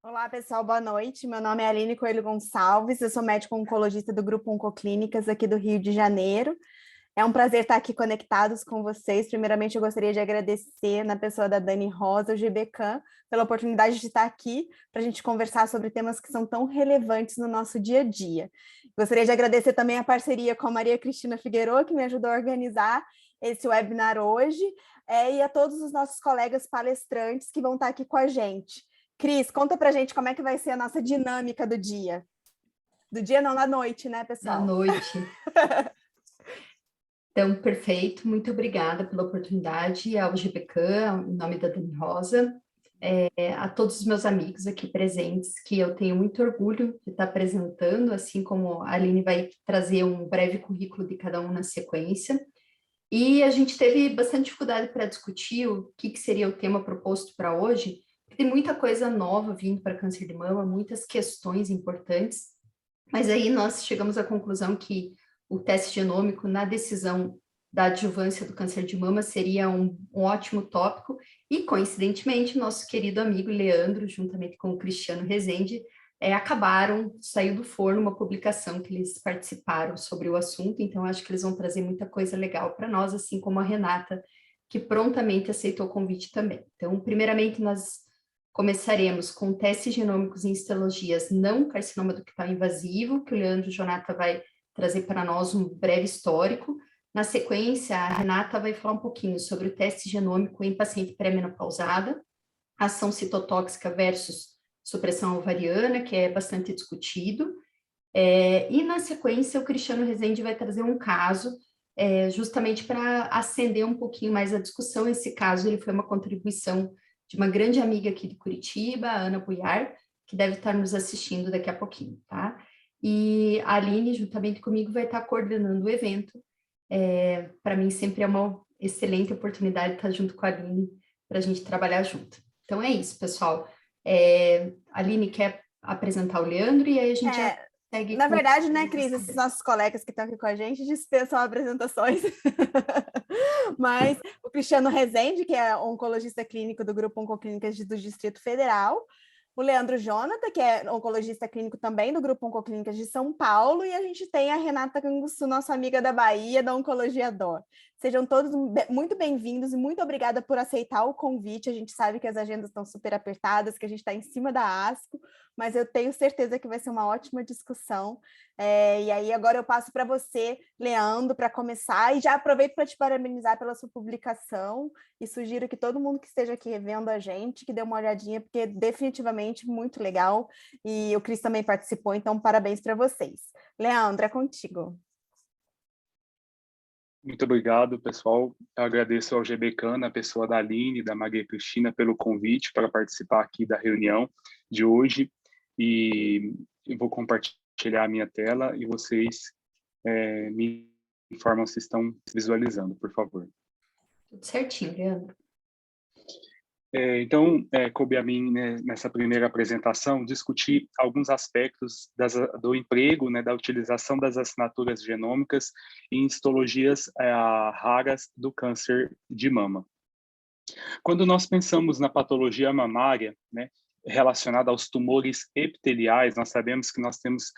Olá, pessoal, boa noite. Meu nome é Aline Coelho Gonçalves, eu sou médico oncologista do Grupo Oncoclínicas aqui do Rio de Janeiro. É um prazer estar aqui conectados com vocês. Primeiramente, eu gostaria de agradecer, na pessoa da Dani Rosa, o GBCAM, pela oportunidade de estar aqui para a gente conversar sobre temas que são tão relevantes no nosso dia a dia. Gostaria de agradecer também a parceria com a Maria Cristina Figueiredo, que me ajudou a organizar esse webinar hoje, e a todos os nossos colegas palestrantes que vão estar aqui com a gente. Cris, conta pra gente como é que vai ser a nossa dinâmica do dia. Do dia não, da noite, né, Da pessoal? noite. Então, perfeito. Muito obrigada pela oportunidade ao GBCAM, em nome da Dani Rosa, a todos os meus amigos aqui presentes, que eu tenho muito orgulho de estar apresentando, assim como a Aline vai trazer um breve currículo de cada um na sequência. E a gente teve bastante dificuldade para discutir o que seria o tema proposto para hoje, porque tem muita coisa nova vindo para câncer de mama, muitas questões importantes, mas aí nós chegamos à conclusão que o teste genômico na decisão da adjuvância do câncer de mama seria um ótimo tópico, e coincidentemente nosso querido amigo Leandro, juntamente com o Cristiano Rezende, saiu do forno uma publicação que eles participaram sobre o assunto, então acho que eles vão trazer muita coisa legal para nós, assim como a Renata, que prontamente aceitou o convite também. Então, primeiramente, nós começaremos com testes genômicos em histologias não carcinoma ductal invasivo, que o Leandro Jonata vai trazer para nós um breve histórico. Na sequência, a Renata vai falar um pouquinho sobre o teste genômico em paciente pré-menopausada, ação citotóxica versus supressão ovariana, que é bastante discutido. E na sequência, o Cristiano Rezende vai trazer um caso justamente para acender um pouquinho mais a discussão. Esse caso ele foi uma contribuição de uma grande amiga aqui de Curitiba, a Ana Buiar, que deve estar nos assistindo daqui a pouquinho, tá? E a Aline, juntamente comigo, vai estar coordenando o evento. Para mim, sempre é uma excelente oportunidade estar junto com a Aline para a gente trabalhar junto. Então, é isso, pessoal. A Aline quer apresentar o Leandro e aí a gente já segue Na com... verdade, né, Cris, esses nossos colegas que estão aqui com a gente dispensam apresentações. Mas o Cristiano Rezende, que é oncologista clínico do Grupo Oncoclínicas do Distrito Federal, o Leandro Jonata, que é oncologista clínico também do Grupo Oncoclínicas de São Paulo, e a gente tem a Renata Canguçu, nossa amiga da Bahia, da Oncologia DOR. Sejam todos muito bem-vindos e muito obrigada por aceitar o convite. A gente sabe que as agendas estão super apertadas, que a gente está em cima da ASCO, mas eu tenho certeza que vai ser uma ótima discussão. E aí agora eu passo para você, Leandro, para começar, e já aproveito para te parabenizar pela sua publicação e sugiro que todo mundo que esteja aqui vendo a gente, que dê uma olhadinha, porque é definitivamente muito legal, e o Cris também participou, então parabéns para vocês. Leandro, é contigo. Muito obrigado, pessoal. Eu agradeço ao GBCAM, a pessoa da Aline e da Maria Cristina, pelo convite para participar aqui da reunião de hoje. E eu vou compartilhar a minha tela e vocês me informam se estão visualizando, por favor. Tudo certinho, Leandro. Então, coube a mim, né, nessa primeira apresentação, discutir alguns aspectos do emprego, né, da utilização das assinaturas genômicas em histologias raras do câncer de mama. Quando nós pensamos na patologia mamária, né, relacionada aos tumores epiteliais, nós sabemos que nós temos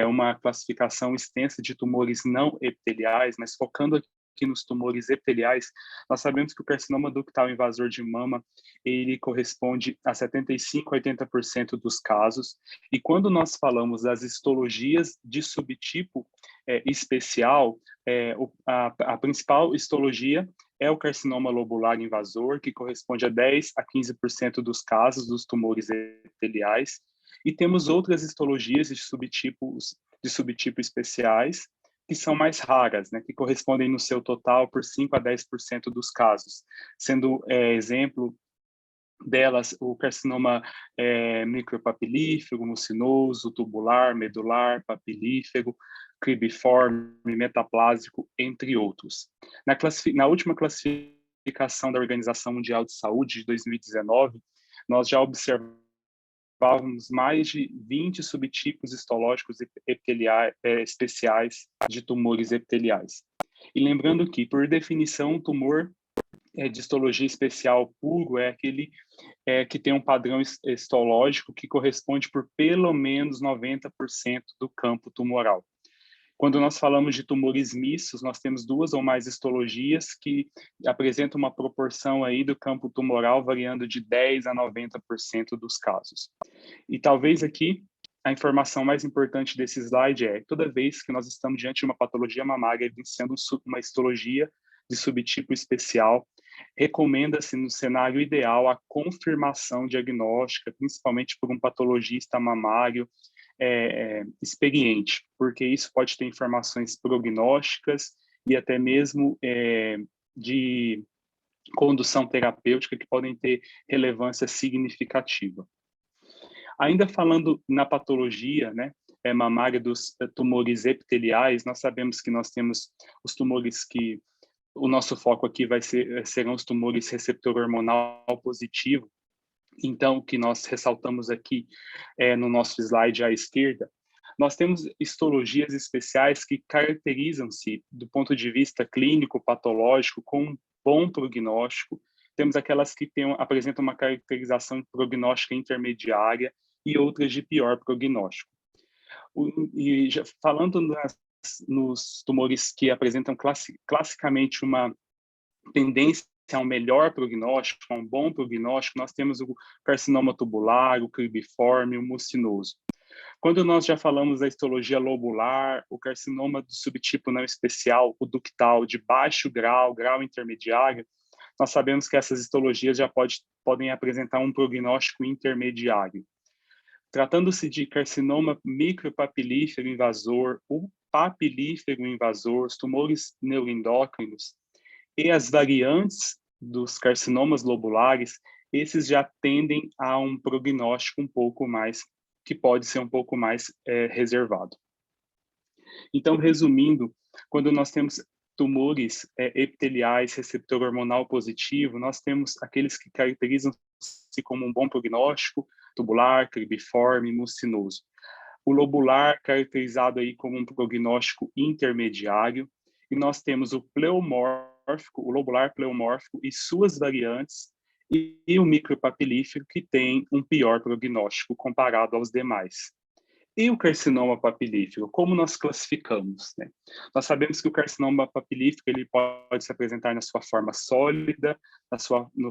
uma classificação extensa de tumores não epiteliais, mas focando aqui nos tumores epiteliais, nós sabemos que o carcinoma ductal invasor de mama, ele corresponde a 75 a 80% dos casos, e quando nós falamos das histologias de subtipo especial, a principal histologia é o carcinoma lobular invasor, que corresponde a 10 a 15% dos casos dos tumores epiteliais, e temos outras histologias de subtipo especiais, que são mais raras, né, que correspondem no seu total por 5 a 10% dos casos, sendo exemplo delas o carcinoma micropapilífero, mucinoso, tubular, medular, papilífero, cribiforme, metaplásico, entre outros. Na última classificação da Organização Mundial de Saúde de 2019, nós já observávamos mais de 20 subtipos histológicos especiais de tumores epiteliais. E lembrando que, por definição, um tumor de histologia especial puro é aquele que tem um padrão histológico que corresponde por pelo menos 90% do campo tumoral. Quando nós falamos de tumores mistos, nós temos 2 ou mais histologias que apresentam uma proporção aí do campo tumoral variando de 10% a 90% dos casos. E talvez aqui a informação mais importante desse slide é: toda vez que nós estamos diante de uma patologia mamária evidenciando uma histologia de subtipo especial, recomenda-se no cenário ideal a confirmação diagnóstica, principalmente por um patologista mamário experiente, porque isso pode ter informações prognósticas e até mesmo de condução terapêutica que podem ter relevância significativa. Ainda falando na patologia, né, mamária dos tumores epiteliais, nós sabemos que nós temos os tumores que o nosso foco aqui serão os tumores receptor hormonal positivo. Então, o que nós ressaltamos aqui no nosso slide à esquerda, nós temos histologias especiais que caracterizam-se do ponto de vista clínico, patológico, com um bom prognóstico. Temos aquelas que apresentam uma caracterização prognóstica intermediária e outras de pior prognóstico. E já falando nos tumores que apresentam classicamente uma tendência a um melhor prognóstico, a um bom prognóstico, nós temos o carcinoma tubular, o cribiforme, o mucinoso. Quando nós já falamos da histologia lobular, o carcinoma do subtipo não especial, o ductal de baixo grau, grau intermediário, nós sabemos que essas histologias já podem apresentar um prognóstico intermediário. Tratando-se de carcinoma micropapilífero invasor, o papilífero invasor, os tumores neuroendócrinos, e as variantes dos carcinomas lobulares, esses já tendem a um prognóstico um pouco mais, que pode ser um pouco mais reservado. Então, resumindo, quando nós temos tumores epiteliais, receptor hormonal positivo, nós temos aqueles que caracterizam-se como um bom prognóstico, tubular, cribiforme, mucinoso. O lobular, caracterizado aí como um prognóstico intermediário, e nós temos o pleomórfico, o lobular pleomórfico e suas variantes, e o micropapilífero, que tem um pior prognóstico comparado aos demais. E o carcinoma papilífero, como nós classificamos, né? Nós sabemos que o carcinoma papilífero ele pode se apresentar na sua forma sólida,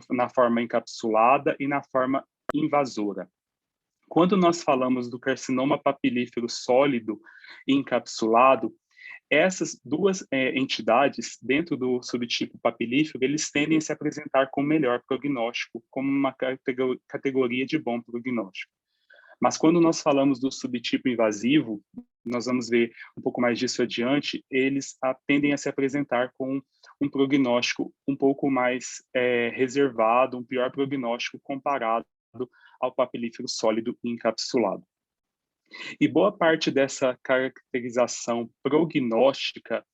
na forma encapsulada e na forma invasora. Quando nós falamos do carcinoma papilífero sólido e encapsulado, essas 2 entidades, dentro do subtipo papilífero, eles tendem a se apresentar com melhor prognóstico, como uma categoria de bom prognóstico. Mas quando nós falamos do subtipo invasivo, nós vamos ver um pouco mais disso adiante, eles tendem a se apresentar com um prognóstico um pouco mais reservado, um pior prognóstico comparado ao papilífero sólido e encapsulado. E boa parte dessa caracterização prognóstica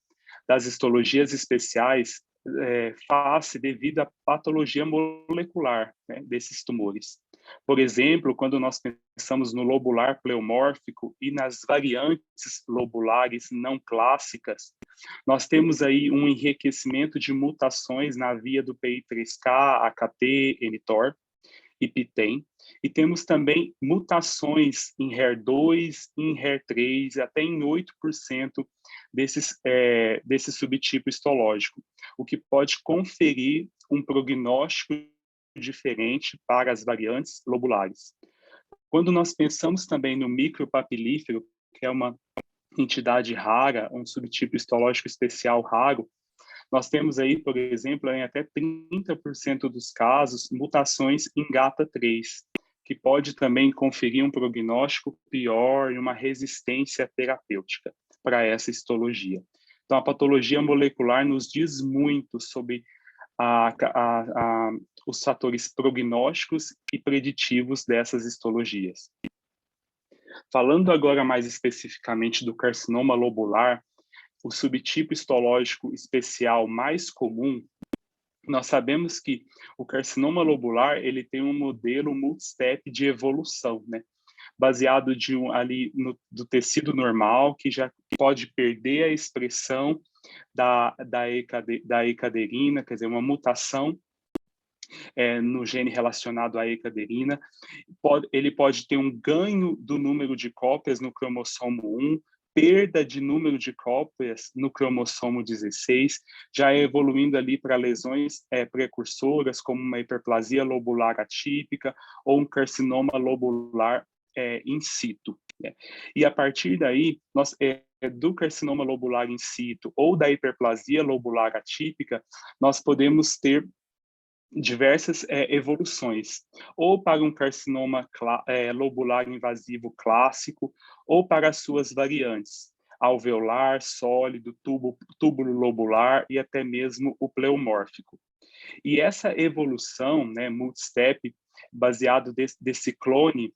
das histologias especiais faz-se devido à patologia molecular, né, desses tumores. Por exemplo, quando nós pensamos no lobular pleomórfico e nas variantes lobulares não clássicas, nós temos aí um enriquecimento de mutações na via do PI3K, AKT, mTOR e PTEN, e temos também mutações em HER2, em HER3, até em 8% desse subtipo histológico, o que pode conferir um prognóstico diferente para as variantes lobulares. Quando nós pensamos também no micropapilífero, que é uma entidade rara, um subtipo histológico especial raro, nós temos aí, por exemplo, em até 30% dos casos, mutações em GATA3, que pode também conferir um prognóstico pior e uma resistência terapêutica para essa histologia. Então, a patologia molecular nos diz muito sobre os fatores prognósticos e preditivos dessas histologias. Falando agora mais especificamente do carcinoma lobular, o subtipo histológico especial mais comum, nós sabemos que o carcinoma lobular ele tem um modelo multistep de evolução, né? Baseado do tecido normal, que já pode perder a expressão da ecaderina, quer dizer, uma mutação no gene relacionado à E-caderina. Ele pode ter um ganho do número de cópias no cromossomo 1, perda de número de cópias no cromossomo 16, já evoluindo ali para lesões precursoras, como uma hiperplasia lobular atípica ou um carcinoma lobular in situ. Né? E a partir daí, do carcinoma lobular in situ ou da hiperplasia lobular atípica, nós podemos ter diversas evoluções, ou para um carcinoma lobular invasivo clássico, ou para as suas variantes, alveolar, sólido, túbulo lobular e até mesmo o pleomórfico. E essa evolução, né, multistep, baseado desse clone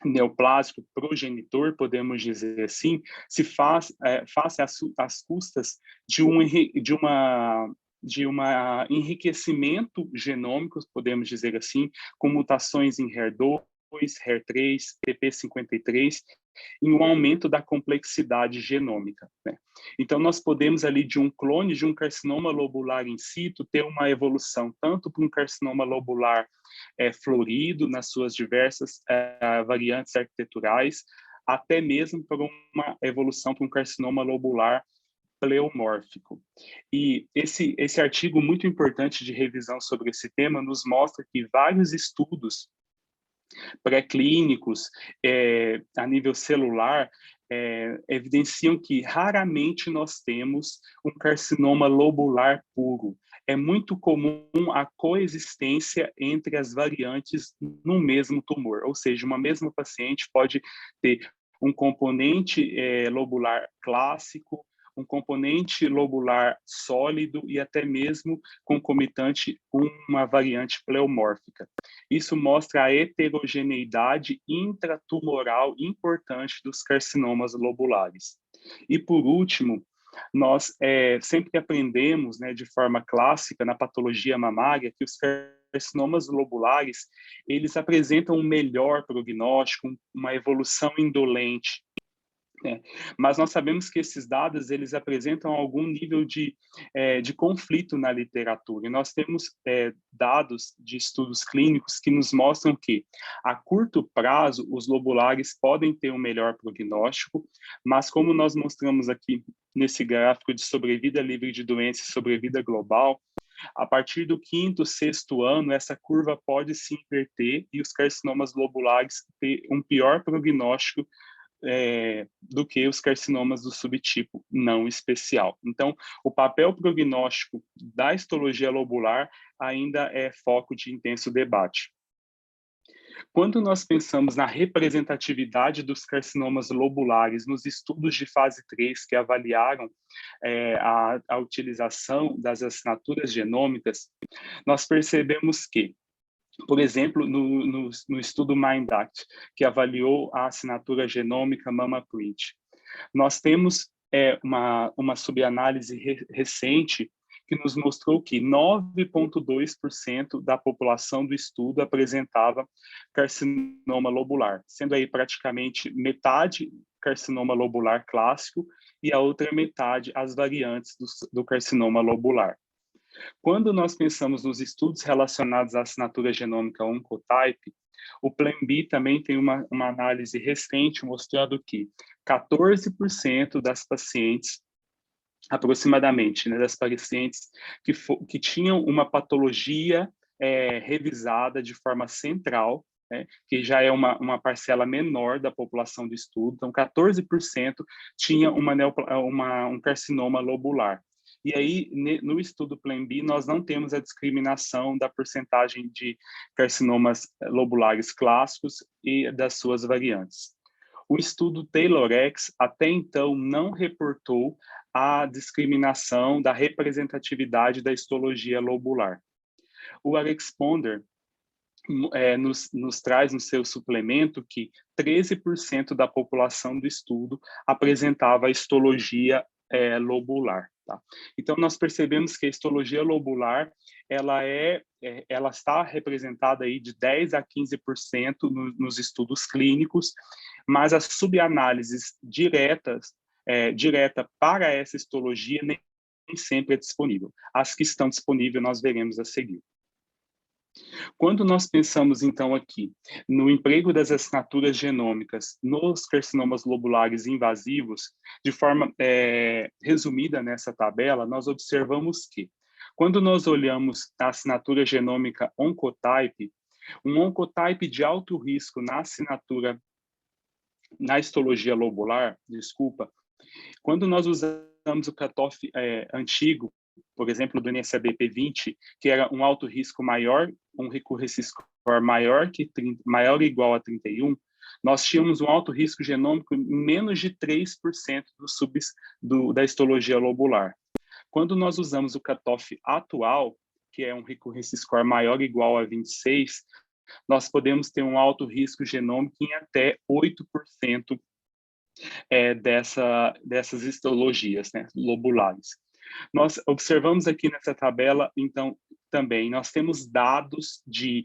neoplásico progenitor, podemos dizer assim, se faz às custas de um enriquecimento genômico, podemos dizer assim, com mutações em HER2, HER3, TP53, em um aumento da complexidade genômica. Né? Então, nós podemos ali, de um clone de um carcinoma lobular in situ, ter uma evolução tanto para um carcinoma lobular florido, nas suas diversas variantes arquiteturais, até mesmo para uma evolução para um carcinoma lobular pleomórfico. E esse artigo muito importante de revisão sobre esse tema nos mostra que vários estudos pré-clínicos a nível celular evidenciam que raramente nós temos um carcinoma lobular puro. É muito comum a coexistência entre as variantes no mesmo tumor, ou seja, uma mesma paciente pode ter um componente lobular clássico, um componente lobular sólido e até mesmo concomitante com uma variante pleomórfica. Isso mostra a heterogeneidade intratumoral importante dos carcinomas lobulares. E, por último, nós sempre aprendemos, né, de forma clássica, na patologia mamária, que os carcinomas lobulares, eles apresentam um melhor prognóstico, uma evolução indolente. Mas nós sabemos que esses dados eles apresentam algum nível de conflito na literatura. E nós temos dados de estudos clínicos que nos mostram que, a curto prazo, os lobulares podem ter um melhor prognóstico, mas como nós mostramos aqui nesse gráfico de sobrevida livre de doença e sobrevida global, a partir do 5º, 6º ano, essa curva pode se inverter e os carcinomas lobulares ter um pior prognóstico do que os carcinomas do subtipo não especial. Então, o papel prognóstico da histologia lobular ainda é foco de intenso debate. Quando nós pensamos na representatividade dos carcinomas lobulares nos estudos de fase 3 que avaliaram a utilização das assinaturas genômicas, nós percebemos que, por exemplo, no estudo MINDACT, que avaliou a assinatura genômica MammaPrint, nós temos uma subanálise recente que nos mostrou que 9,2% da população do estudo apresentava carcinoma lobular, sendo aí praticamente metade carcinoma lobular clássico e a outra metade as variantes do carcinoma lobular. Quando nós pensamos nos estudos relacionados à assinatura genômica Oncotype, o Plan-B também tem uma análise recente mostrando que 14% das pacientes, aproximadamente, né, das pacientes que tinham uma patologia revisada de forma central, né, que já é uma parcela menor da população do estudo, então 14% tinha um carcinoma lobular. E aí, no estudo Plan-B, nós não temos a discriminação da porcentagem de carcinomas lobulares clássicos e das suas variantes. O estudo TAYLOR-X, até então, não reportou a discriminação da representatividade da histologia lobular. O Alex Ponder nos traz no seu suplemento que 13% da população do estudo apresentava a histologia lobular. Tá? Então, nós percebemos que a histologia lobular ela está representada aí de 10% a 15% nos estudos clínicos, mas as subanálises direta para essa histologia nem sempre é disponível. As que estão disponíveis nós veremos a seguir. Quando nós pensamos, então, aqui no emprego das assinaturas genômicas nos carcinomas lobulares invasivos, de forma resumida nessa tabela, nós observamos que, quando nós olhamos a assinatura genômica Oncotype, um Oncotype de alto risco na histologia lobular, desculpa, quando nós usamos o cutoff antigo, por exemplo, do NSABP20, que era um alto risco maior, um recurrence score maior ou igual a 31, nós tínhamos um alto risco genômico em menos de 3% da histologia lobular. Quando nós usamos o cutoff atual, que é um recurrence score maior ou igual a 26, nós podemos ter um alto risco genômico em até 8% dessas histologias, né, lobulares. Nós observamos aqui nessa tabela, então, também, nós temos dados de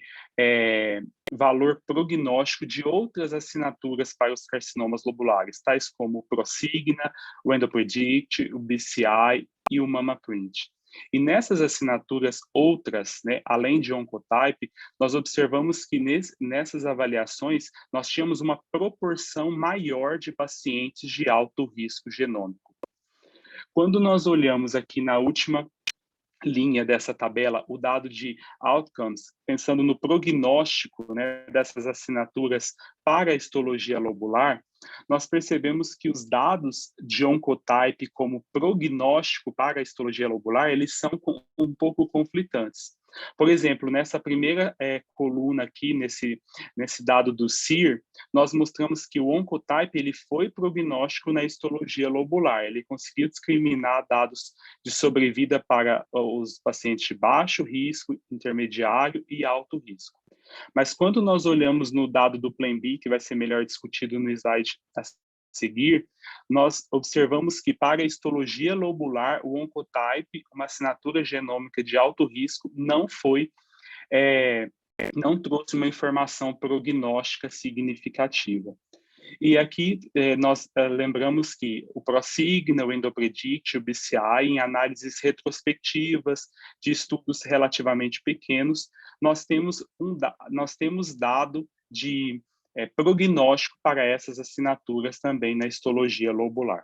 valor prognóstico de outras assinaturas para os carcinomas lobulares, tais como o Prosigna, o EndoPredict, o BCI e o MammaPrint. E nessas assinaturas outras, né, além de Oncotype, nós observamos que nessas avaliações nós tínhamos uma proporção maior de pacientes de alto risco genômico. Quando nós olhamos aqui na última linha dessa tabela, o dado de outcomes, pensando no prognóstico, né, dessas assinaturas para a histologia lobular, nós percebemos que os dados de Oncotype como prognóstico para a histologia lobular, eles são um pouco conflitantes. Por exemplo, nessa primeira coluna aqui, nesse dado do CIR, nós mostramos que o Oncotype ele foi prognóstico na histologia lobular. Ele conseguiu discriminar dados de sobrevida para os pacientes de baixo risco, intermediário e alto risco. Mas quando nós olhamos no dado do Plan-B, que vai ser melhor discutido no slide a seguir, nós observamos que para a histologia lobular, o Oncotype, uma assinatura genômica de alto risco, não trouxe uma informação prognóstica significativa. E aqui nós lembramos que o Prosigna, o EndoPredict, o BCI, em análises retrospectivas de estudos relativamente pequenos, nós temos dado de prognóstico para essas assinaturas também na histologia lobular.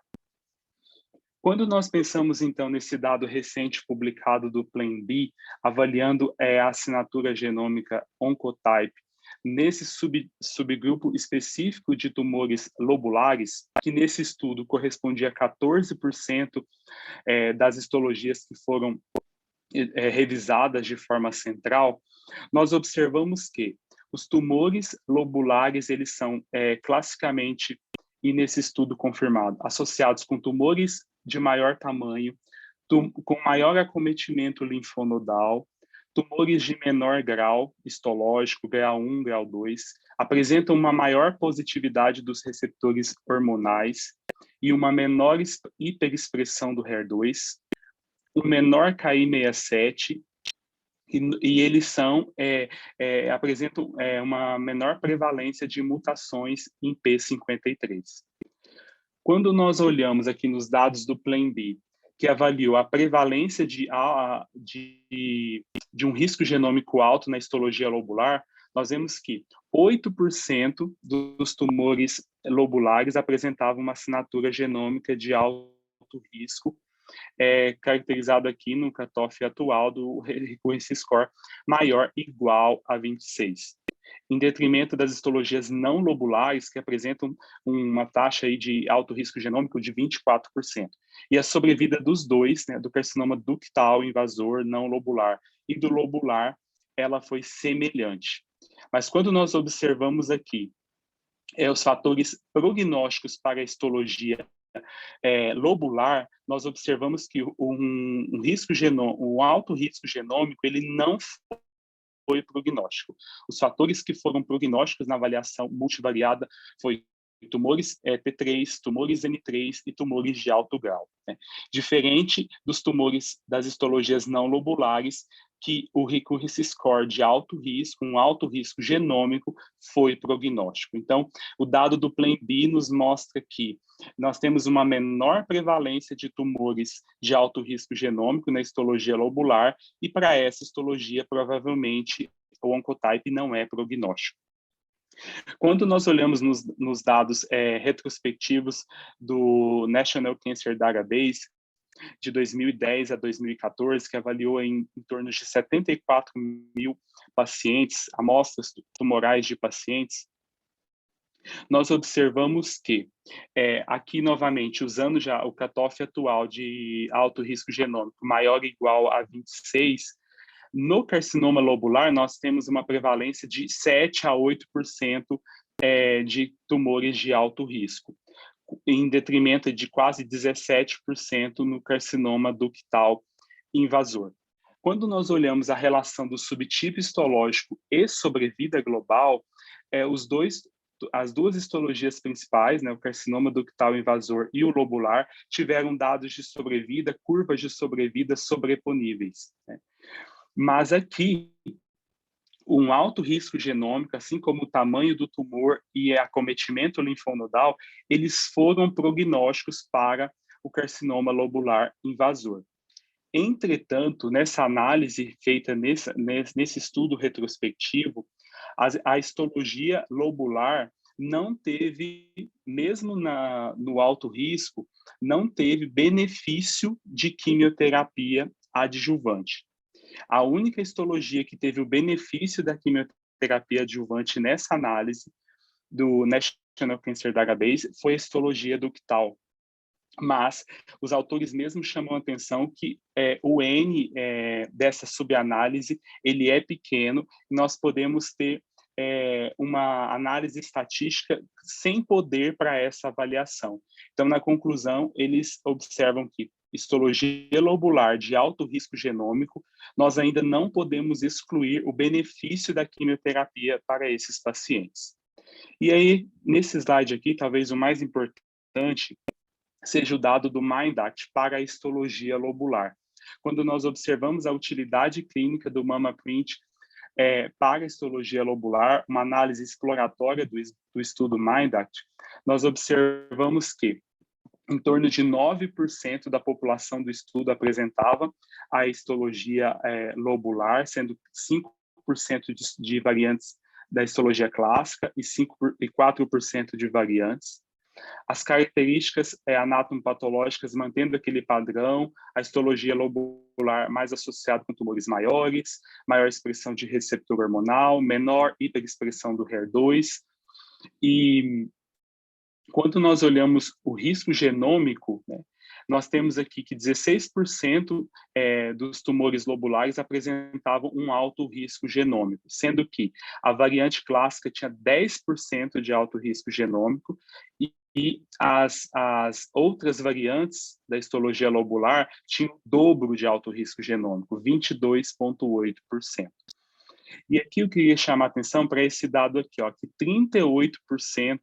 Quando nós pensamos, então, nesse dado recente publicado do Plan-B, avaliando a assinatura genômica Oncotype nesse subgrupo específico de tumores lobulares, que nesse estudo correspondia a 14% das histologias que foram revisadas de forma central, nós observamos que os tumores lobulares, eles são classicamente, e nesse estudo confirmado, associados com tumores de maior tamanho, com maior acometimento linfonodal, tumores de menor grau histológico, grau 1, grau 2, apresentam uma maior positividade dos receptores hormonais e uma menor hiperexpressão do HER2, um menor Ki67, e eles apresentam uma menor prevalência de mutações em P53. Quando nós olhamos aqui nos dados do Plan-B, que avaliou a prevalência de um risco genômico alto na histologia lobular, nós vemos que 8% dos tumores lobulares apresentavam uma assinatura genômica de alto risco, caracterizado aqui no cutoff atual do recurrence score maior ou igual a 26, em detrimento das histologias não lobulares, que apresentam uma taxa aí de alto risco genômico de 24%. E a sobrevida dos dois, né, do carcinoma ductal invasor não lobular e do lobular, ela foi semelhante. Mas quando nós observamos aqui os fatores prognósticos para a histologia lobular, nós observamos que um alto risco genômico, ele não foi prognóstico. Os fatores que foram prognósticos na avaliação multivariada foi tumores T3, tumores N3 e tumores de alto grau, né? Diferente dos tumores das histologias não lobulares, que o recurrence score de alto risco, um alto risco genômico, foi prognóstico. Então, o dado do Plan-B nos mostra que nós temos uma menor prevalência de tumores de alto risco genômico na histologia lobular, e para essa histologia, provavelmente, o Oncotype não é prognóstico. Quando nós olhamos nos dados retrospectivos do National Cancer Database, de 2010 a 2014, que avaliou em torno de 74 mil pacientes, amostras tumorais de pacientes, nós observamos que, aqui novamente, usando já o cutoff atual de alto risco genômico maior ou igual a 26, no carcinoma lobular nós temos uma prevalência de 7 a 8% de tumores de alto risco, em detrimento de quase 17% no carcinoma ductal invasor. Quando nós olhamos a relação do subtipo histológico e sobrevida global, as duas histologias principais, né, o carcinoma ductal invasor e o lobular, tiveram dados de sobrevida, curvas de sobrevida sobreponíveis, né? Mas aqui, um alto risco genômico, assim como o tamanho do tumor e acometimento linfonodal, eles foram prognósticos para o carcinoma lobular invasor. Entretanto, nessa análise feita nesse estudo retrospectivo, a histologia lobular não teve, mesmo no alto risco, não teve benefício de quimioterapia adjuvante. A única histologia que teve o benefício da quimioterapia adjuvante nessa análise do National Cancer Database foi a histologia ductal. Mas os autores mesmo chamam a atenção que o N dessa subanálise ele é pequeno, e nós podemos ter uma análise estatística sem poder para essa avaliação. Então, na conclusão, eles observam que histologia lobular de alto risco genômico, nós ainda não podemos excluir o benefício da quimioterapia para esses pacientes. E aí, nesse slide aqui, talvez o mais importante seja o dado do MINDACT para a histologia lobular. Quando nós observamos a utilidade clínica do MammaPrint para a histologia lobular, uma análise exploratória do estudo MINDACT, nós observamos que em torno de 9% da população do estudo apresentava a histologia lobular, sendo 5% de variantes da histologia clássica e 4% de variantes. As características anatomopatológicas mantendo aquele padrão, a histologia lobular mais associada com tumores maiores, maior expressão de receptor hormonal, menor hiperexpressão do HER2. E quando nós olhamos o risco genômico, né, nós temos aqui que 16% dos tumores lobulares apresentavam um alto risco genômico, sendo que a variante clássica tinha 10% de alto risco genômico e as outras variantes da histologia lobular tinham o dobro de alto risco genômico, 22,8%. E aqui eu queria chamar a atenção para esse dado aqui, ó, que 38%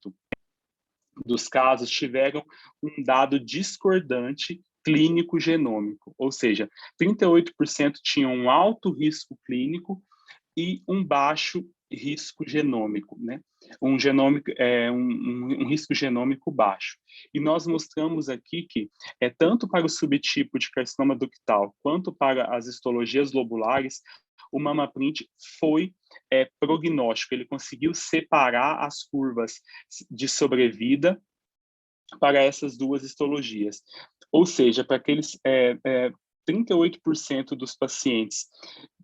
dos casos tiveram um dado discordante clínico genômico, ou seja, 38% tinham um alto risco clínico e um baixo risco genômico, né? Um risco genômico baixo. E nós mostramos aqui que tanto para o subtipo de carcinoma ductal quanto para as histologias lobulares, o MammaPrint foi prognóstico, ele conseguiu separar as curvas de sobrevida para essas duas histologias. Ou seja, para aqueles 38% dos pacientes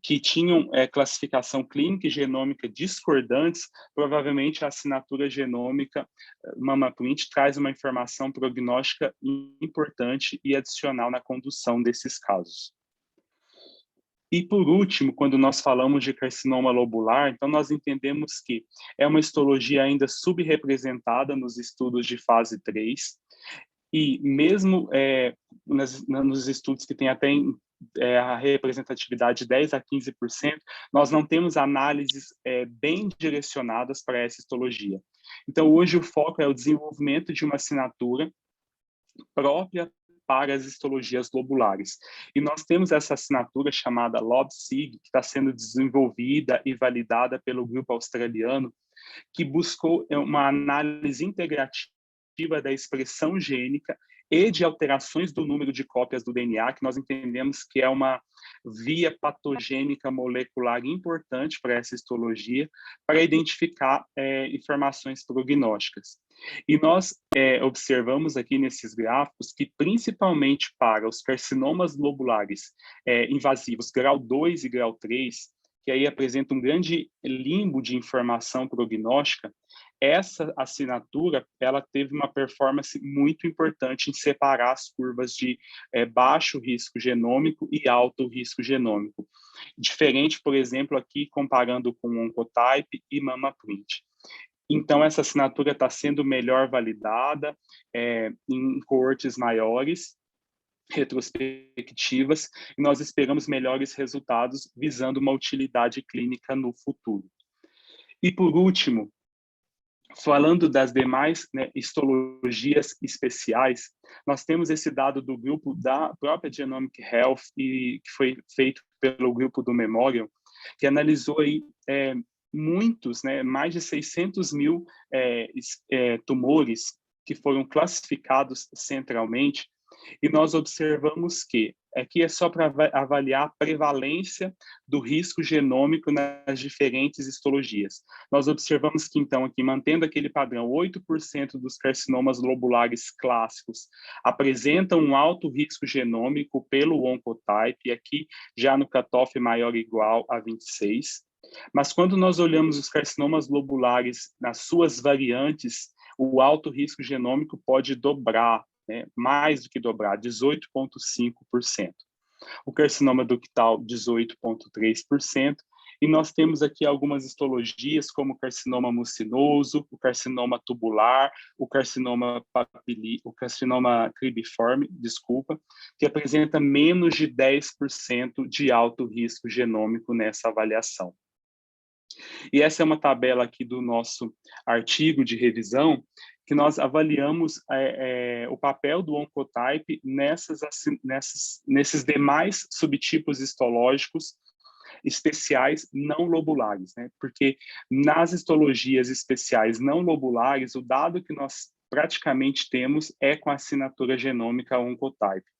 que tinham classificação clínica e genômica discordantes, provavelmente a assinatura genômica MammaPrint traz uma informação prognóstica importante e adicional na condução desses casos. E, por último, quando nós falamos de carcinoma lobular, então nós entendemos que é uma histologia ainda subrepresentada nos estudos de fase 3, e mesmo nos estudos que têm até a representatividade de 10 a 15%, nós não temos análises bem direcionadas para essa histologia. Então, hoje o foco é o desenvolvimento de uma assinatura própria para as histologias lobulares. E nós temos essa assinatura chamada LobSig, que está sendo desenvolvida e validada pelo grupo australiano, que buscou uma análise integrativa da expressão gênica e de alterações do número de cópias do DNA, que nós entendemos que é uma via patogênica molecular importante para essa histologia, para identificar informações prognósticas. E nós observamos aqui nesses gráficos que, principalmente para os carcinomas lobulares invasivos grau 2 e grau 3, que aí apresenta um grande limbo de informação prognóstica, essa assinatura ela teve uma performance muito importante em separar as curvas de baixo risco genômico e alto risco genômico. Diferente, por exemplo, aqui comparando com Oncotype e MammaPrint. Então, essa assinatura está sendo melhor validada em coortes maiores, retrospectivas, e nós esperamos melhores resultados visando uma utilidade clínica no futuro. E, por último, falando das demais histologias especiais, nós temos esse dado do grupo da própria Genomic Health, e que foi feito pelo grupo do Memorial, que analisou aí muitos, mais de 600 mil tumores que foram classificados centralmente, e nós observamos que aqui é só para avaliar a prevalência do risco genômico nas diferentes histologias. Nós observamos que, então, aqui, mantendo aquele padrão, 8% dos carcinomas lobulares clássicos apresentam um alto risco genômico pelo Oncotype, e aqui já no cutoff maior ou igual a 26. Mas quando nós olhamos os carcinomas lobulares nas suas variantes, o alto risco genômico pode dobrar, mais do que dobrar, 18,5%. O carcinoma ductal, 18,3%. E nós temos aqui algumas histologias, como o carcinoma mucinoso, o carcinoma tubular, o carcinoma cribiforme, que apresenta menos de 10% de alto risco genômico nessa avaliação. E essa é uma tabela aqui do nosso artigo de revisão, que nós avaliamos o papel do Oncotype nesses demais subtipos histológicos especiais não lobulares, Porque nas histologias especiais não lobulares, o dado que nós praticamente temos é com a assinatura genômica Oncotype.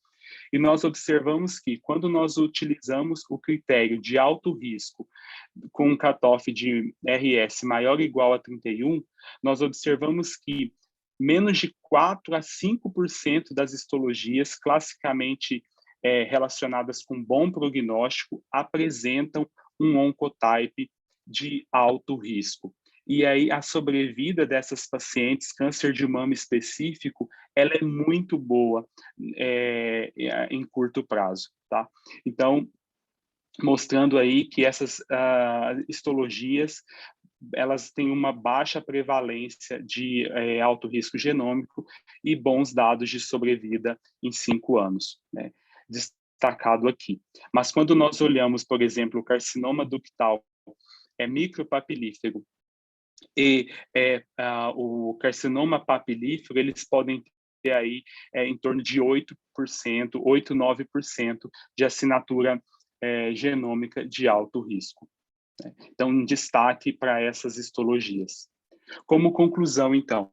E nós observamos que, quando nós utilizamos o critério de alto risco com um cutoff de RS maior ou igual a 31, nós observamos que menos de 4 a 5% das histologias classicamente relacionadas com bom prognóstico apresentam um Oncotype de alto risco. E aí a sobrevida dessas pacientes, câncer de mama específico, ela é muito boa em curto prazo, tá? Então, mostrando aí que essas histologias, elas têm uma baixa prevalência de alto risco genômico e bons dados de sobrevida em 5 anos, destacado aqui. Mas quando nós olhamos, por exemplo, o carcinoma ductal micropapilífero e o carcinoma papilífero, eles podem ter aí em torno de 8%, 8, 9% de assinatura genômica de alto risco. Então, um destaque para essas histologias. Como conclusão, então,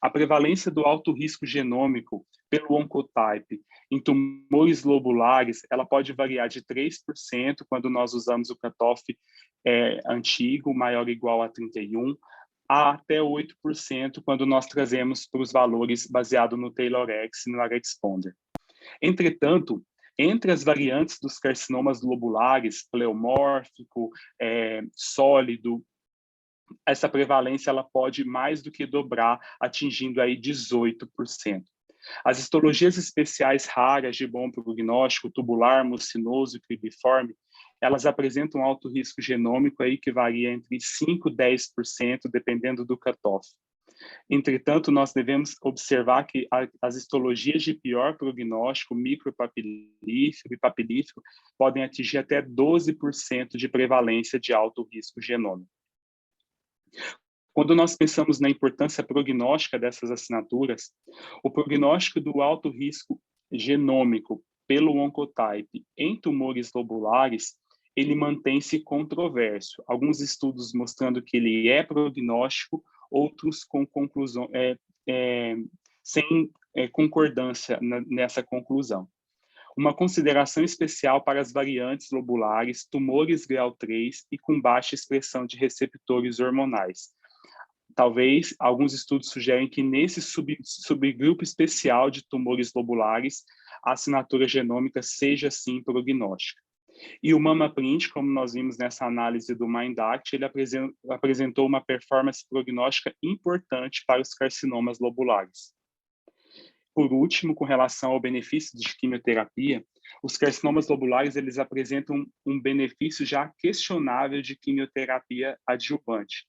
a prevalência do alto risco genômico pelo Oncotype em tumores lobulares, ela pode variar de 3% quando nós usamos o cutoff antigo, maior ou igual a 31, a até 8% quando nós trazemos para os valores baseados no TaylorX e no AREXponder. Entretanto, entre as variantes dos carcinomas lobulares, pleomórfico, sólido, essa prevalência ela pode mais do que dobrar, atingindo aí 18%. As histologias especiais raras de bom prognóstico, tubular, mucinoso e cribiforme, elas apresentam alto risco genômico aí que varia entre 5% e 10%, dependendo do cutoff. Entretanto, nós devemos observar que as histologias de pior prognóstico, micropapilífero e papilífero, podem atingir até 12% de prevalência de alto risco genômico. Quando nós pensamos na importância prognóstica dessas assinaturas, o prognóstico do alto risco genômico pelo Oncotype em tumores lobulares, ele mantém-se controverso. Alguns estudos mostrando que ele é prognóstico, outros com conclusão sem concordância nessa conclusão. Uma consideração especial para as variantes lobulares, tumores grau 3 e com baixa expressão de receptores hormonais. Talvez alguns estudos sugerem que nesse subgrupo especial de tumores lobulares, a assinatura genômica seja, sim, prognóstica. E o MammaPrint, como nós vimos nessa análise do MindAct, ele apresentou uma performance prognóstica importante para os carcinomas lobulares. Por último, com relação ao benefício de quimioterapia, os carcinomas lobulares eles apresentam um benefício já questionável de quimioterapia adjuvante,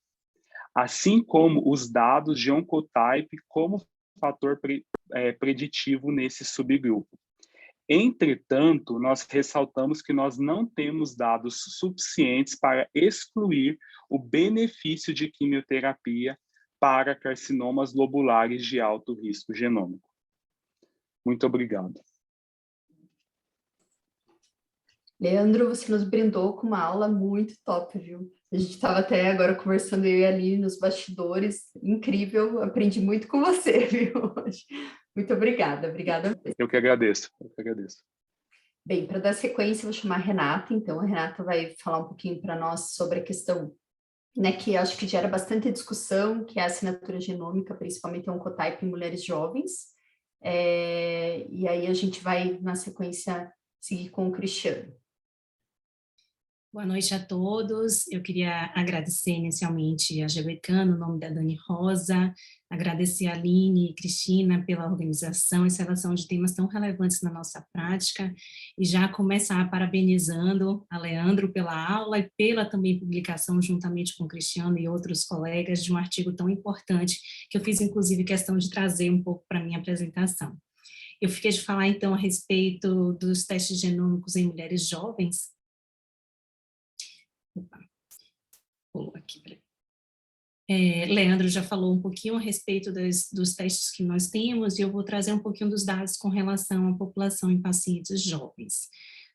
assim como os dados de Oncotype como fator preditivo nesse subgrupo. Entretanto, nós ressaltamos que nós não temos dados suficientes para excluir o benefício de quimioterapia para carcinomas lobulares de alto risco genômico. Muito obrigado. Leandro, você nos brindou com uma aula muito top, viu? A gente estava até agora conversando, eu e a Aline, nos bastidores. Incrível, aprendi muito com você, viu? Muito obrigada, obrigada mesmo. Eu que agradeço, eu que agradeço. Bem, para dar sequência, eu vou chamar a Renata. Então, a Renata vai falar um pouquinho para nós sobre a questão, né, que acho que gera bastante discussão, que é a assinatura genômica, principalmente Oncotype em mulheres jovens. E aí a gente vai, na sequência, seguir com o Cristiano. Boa noite a todos. Eu queria agradecer inicialmente a GBK, no nome da Dani Rosa, agradecer a Aline e Cristina pela organização e seleção de temas tão relevantes na nossa prática, e já começar parabenizando a Leandro pela aula e pela também publicação, juntamente com o Cristiano e outros colegas, de um artigo tão importante, que eu fiz inclusive questão de trazer um pouco para a minha apresentação. Eu fiquei de falar então a respeito dos testes genômicos em mulheres jovens. Opa, pulou aqui. Leandro já falou um pouquinho a respeito dos testes que nós temos, e eu vou trazer um pouquinho dos dados com relação à população em pacientes jovens.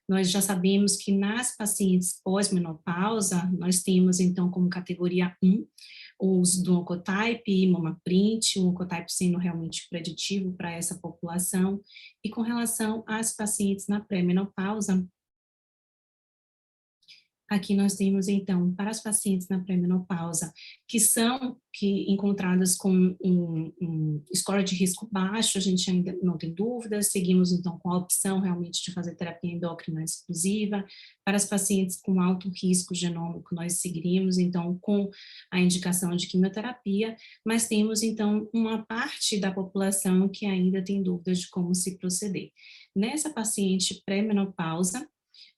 Nós já sabemos que nas pacientes pós-menopausa, nós temos então como categoria 1, o uso do Oncotype e MammaPrint, o Oncotype sendo realmente preditivo para essa população, e com relação às pacientes na pré-menopausa, aqui nós temos, então, para as pacientes na pré-menopausa, que encontradas com um score de risco baixo, a gente ainda não tem dúvidas, seguimos, então, com a opção, realmente, de fazer terapia endócrina exclusiva. Para as pacientes com alto risco genômico, nós seguiríamos, então, com a indicação de quimioterapia, mas temos, então, uma parte da população que ainda tem dúvidas de como se proceder. Nessa paciente pré-menopausa,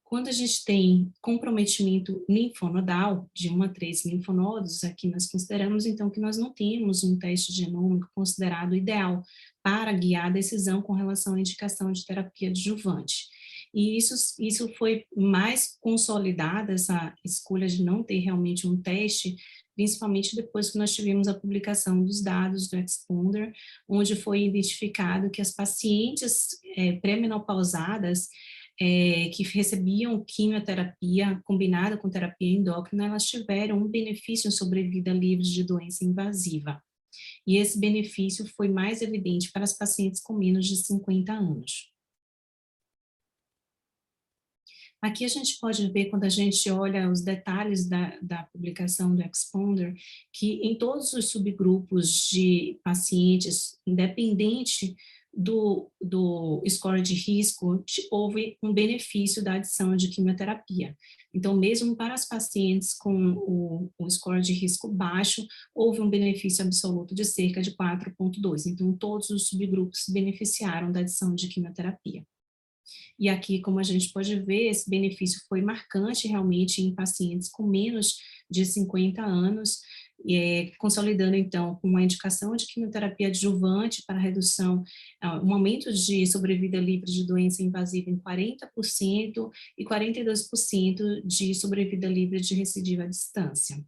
quando a gente tem comprometimento linfonodal, de 1 a 3 linfonodos, aqui nós consideramos, então, que nós não temos um teste genômico considerado ideal para guiar a decisão com relação à indicação de terapia adjuvante. E isso foi mais consolidada, essa escolha de não ter realmente um teste, principalmente depois que nós tivemos a publicação dos dados do Exponder, onde foi identificado que as pacientes pré-menopausadas que recebiam quimioterapia combinada com terapia endócrina, elas tiveram um benefício em sobrevida livre de doença invasiva. E esse benefício foi mais evidente para as pacientes com menos de 50 anos. Aqui a gente pode ver, quando a gente olha os detalhes da publicação do Exponder, que em todos os subgrupos de pacientes, independente do score de risco, houve um benefício da adição de quimioterapia. Então, mesmo para as pacientes com o score de risco baixo, houve um benefício absoluto de cerca de 4,2. Então, todos os subgrupos se beneficiaram da adição de quimioterapia. E aqui, como a gente pode ver, esse benefício foi marcante realmente em pacientes com menos de 50 anos, consolidando então com uma indicação de quimioterapia adjuvante para redução, um aumento de sobrevida livre de doença invasiva em 40% e 42% de sobrevida livre de recidiva à distância.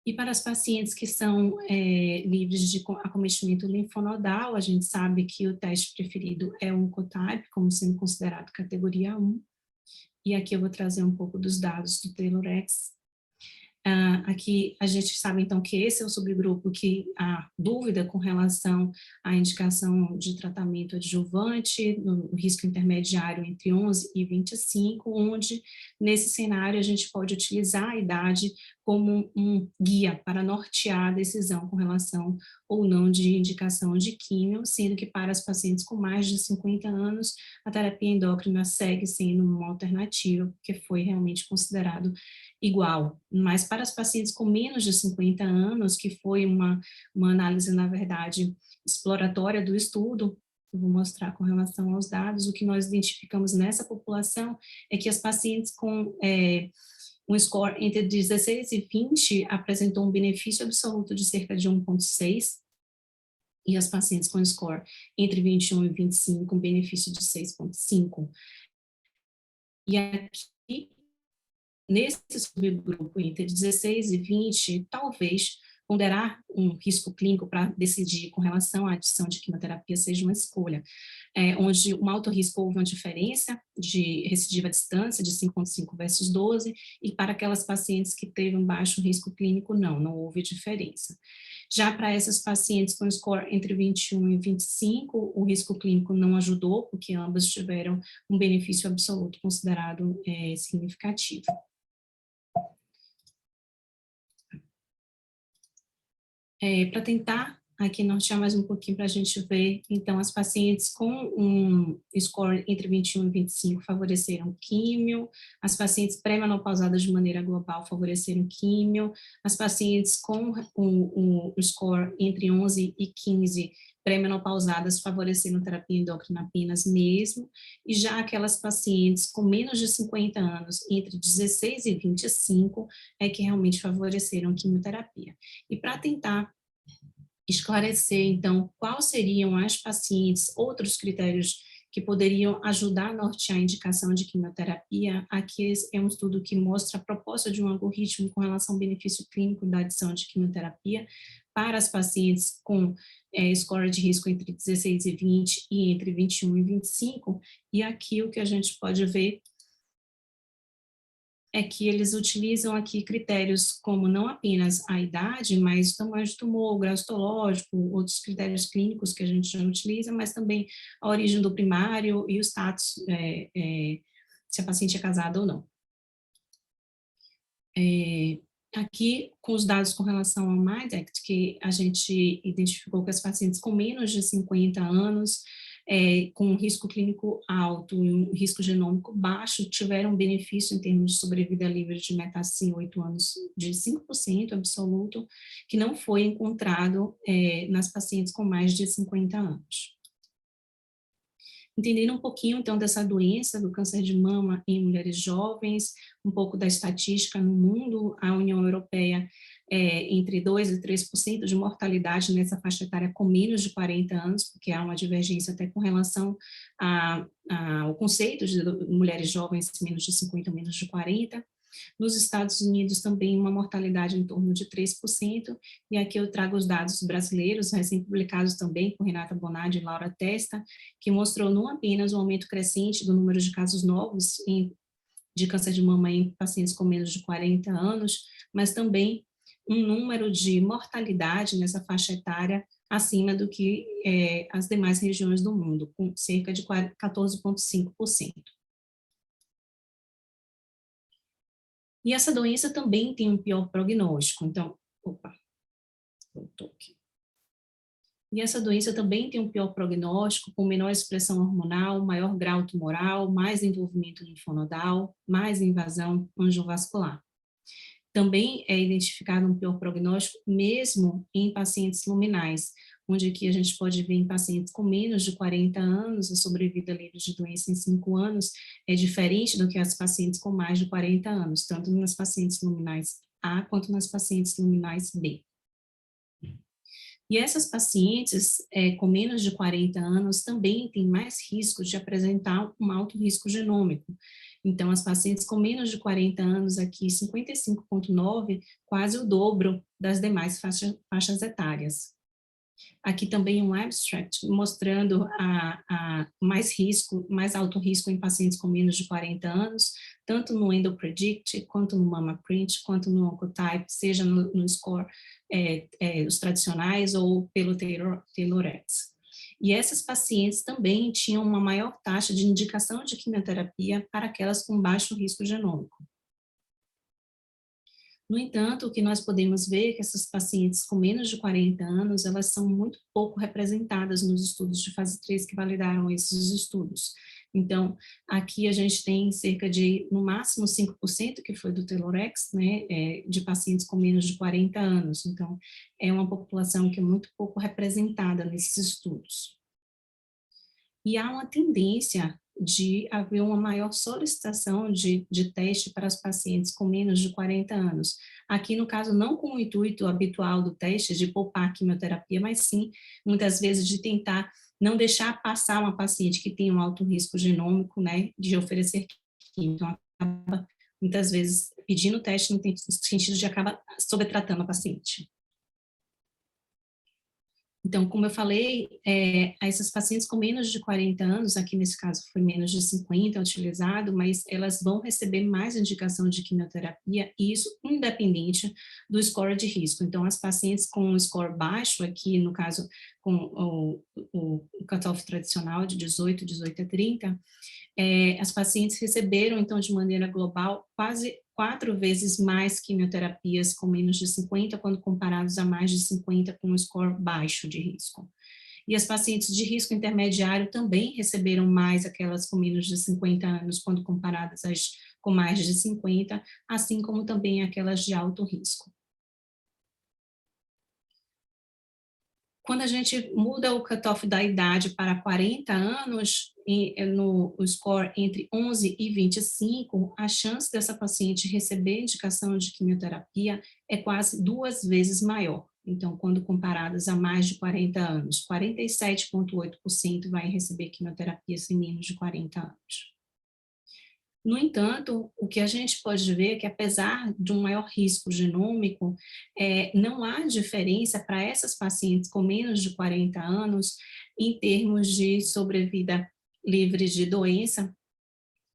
E para as pacientes que são livres de acometimento linfonodal, a gente sabe que o teste preferido é o Oncotype, como sendo considerado categoria 1. E aqui eu vou trazer um pouco dos dados do TAILORx. Aqui a gente sabe, então, que esse é o subgrupo que há dúvida com relação à indicação de tratamento adjuvante, no risco intermediário entre 11 e 25, onde, nesse cenário, a gente pode utilizar a idade como um guia para nortear a decisão com relação ou não de indicação de químio, sendo que para as pacientes com mais de 50 anos, a terapia endócrina segue sendo uma alternativa, porque foi realmente considerado igual, mas para as pacientes com menos de 50 anos, que foi uma análise, na verdade, exploratória do estudo, eu vou mostrar com relação aos dados, o que nós identificamos nessa população é que as pacientes com um score entre 16 e 20 apresentou um benefício absoluto de cerca de 1,6, e as pacientes com score entre 21 e 25, um benefício de 6,5. E aqui, nesse subgrupo entre 16 e 20, talvez ponderar um risco clínico para decidir com relação à adição de quimioterapia seja uma escolha, onde um alto risco houve uma diferença de recidiva à distância de 5,5 versus 12, e para aquelas pacientes que teve um baixo risco clínico, não houve diferença. Já para essas pacientes com score entre 21 e 25, o risco clínico não ajudou, porque ambas tiveram um benefício absoluto considerado significativo. Para tentar aqui nortear mais um pouquinho para a gente ver, então, as pacientes com um score entre 21 e 25 favoreceram químio, as pacientes pré-menopausadas de maneira global favoreceram químio, as pacientes com o score entre 11 e 15 pré-menopausadas favoreceram terapia endócrina apenas mesmo, e já aquelas pacientes com menos de 50 anos, entre 16 e 25, é que realmente favoreceram quimioterapia. E para tentar esclarecer, então, quais seriam as pacientes, outros critérios que poderiam ajudar a nortear a indicação de quimioterapia, aqui é um estudo que mostra a proposta de um algoritmo com relação ao benefício clínico da adição de quimioterapia para as pacientes com score de risco entre 16 e 20 e entre 21 e 25, e aqui o que a gente pode ver é que eles utilizam aqui critérios como não apenas a idade, mas o tamanho de tumor, o grau histológico, outros critérios clínicos que a gente já utiliza, mas também a origem do primário e o status, se a paciente é casada ou não. Aqui, com os dados com relação ao MIDACT, que a gente identificou que as pacientes com menos de 50 anos, com um risco clínico alto e um risco genômico baixo, tiveram benefício em termos de sobrevida livre de metástase em 8 anos de 5% absoluto, que não foi encontrado nas pacientes com mais de 50 anos. Entendendo um pouquinho, então, dessa doença do câncer de mama em mulheres jovens, um pouco da estatística no mundo, a União Europeia entre 2% e 3% de mortalidade nessa faixa etária com menos de 40 anos, porque há uma divergência até com relação ao conceito de mulheres jovens menos de 50 ou menos de 40. Nos Estados Unidos também uma mortalidade em torno de 3%, e aqui eu trago os dados brasileiros, recém-publicados também por Renata Bonardi e Laura Testa, que mostrou não apenas um aumento crescente do número de casos novos de câncer de mama em pacientes com menos de 40 anos, mas também um número de mortalidade nessa faixa etária acima do que as demais regiões do mundo, com cerca de 14,5%. E essa doença também tem um pior prognóstico, então, voltou aqui. E essa doença também tem um pior prognóstico, com menor expressão hormonal, maior grau tumoral, mais envolvimento linfonodal, mais invasão angiovascular. Também é identificado um pior prognóstico mesmo em pacientes luminais, onde aqui a gente pode ver em pacientes com menos de 40 anos, a sobrevida livre de doença em 5 anos é diferente do que as pacientes com mais de 40 anos, tanto nas pacientes luminais A quanto nas pacientes luminais B. E essas pacientes com menos de 40 anos também têm mais risco de apresentar um alto risco genômico. Então, as pacientes com menos de 40 anos, aqui 55,9, quase o dobro das demais faixas etárias. Aqui também um abstract mostrando mais alto risco em pacientes com menos de 40 anos, tanto no EndoPredict, quanto no MammaPrint, quanto no Oncotype, seja no score os tradicionais ou pelo TayloRx. E essas pacientes também tinham uma maior taxa de indicação de quimioterapia para aquelas com baixo risco genômico. No entanto, o que nós podemos ver é que essas pacientes com menos de 40 anos, elas são muito pouco representadas nos estudos de fase 3 que validaram esses estudos. Então, aqui a gente tem cerca de, no máximo, 5%, que foi do TayloRx, né, de pacientes com menos de 40 anos. Então, é uma população que é muito pouco representada nesses estudos. E há uma tendência de haver uma maior solicitação de teste para as pacientes com menos de 40 anos. Aqui, no caso, não com o intuito habitual do teste de poupar a quimioterapia, mas sim, muitas vezes, de tentar não deixar passar uma paciente que tem um alto risco genômico, né, de oferecer quimio. Então, acaba, muitas vezes, pedindo o teste no sentido de acabar sobretratando a paciente. Então, como eu falei, essas pacientes com menos de 40 anos, aqui nesse caso foi menos de 50 utilizado, mas elas vão receber mais indicação de quimioterapia, e isso independente do score de risco. Então, as pacientes com um score baixo, aqui no caso com o cutoff tradicional de 18 a 30, as pacientes receberam, então, de maneira global, quase 4 vezes mais quimioterapias com menos de 50, quando comparados a mais de 50 com um score baixo de risco. E as pacientes de risco intermediário também receberam mais aquelas com menos de 50 anos, quando comparadas às com mais de 50, assim como também aquelas de alto risco. Quando a gente muda o cutoff da idade para 40 anos, no score entre 11 e 25, a chance dessa paciente receber indicação de quimioterapia é quase 2 vezes maior. Então, quando comparadas a mais de 40 anos, 47,8% vai receber quimioterapia sem menos de 40 anos. No entanto, o que a gente pode ver é que, apesar de um maior risco genômico, não há diferença para essas pacientes com menos de 40 anos em termos de sobrevida livre de doença,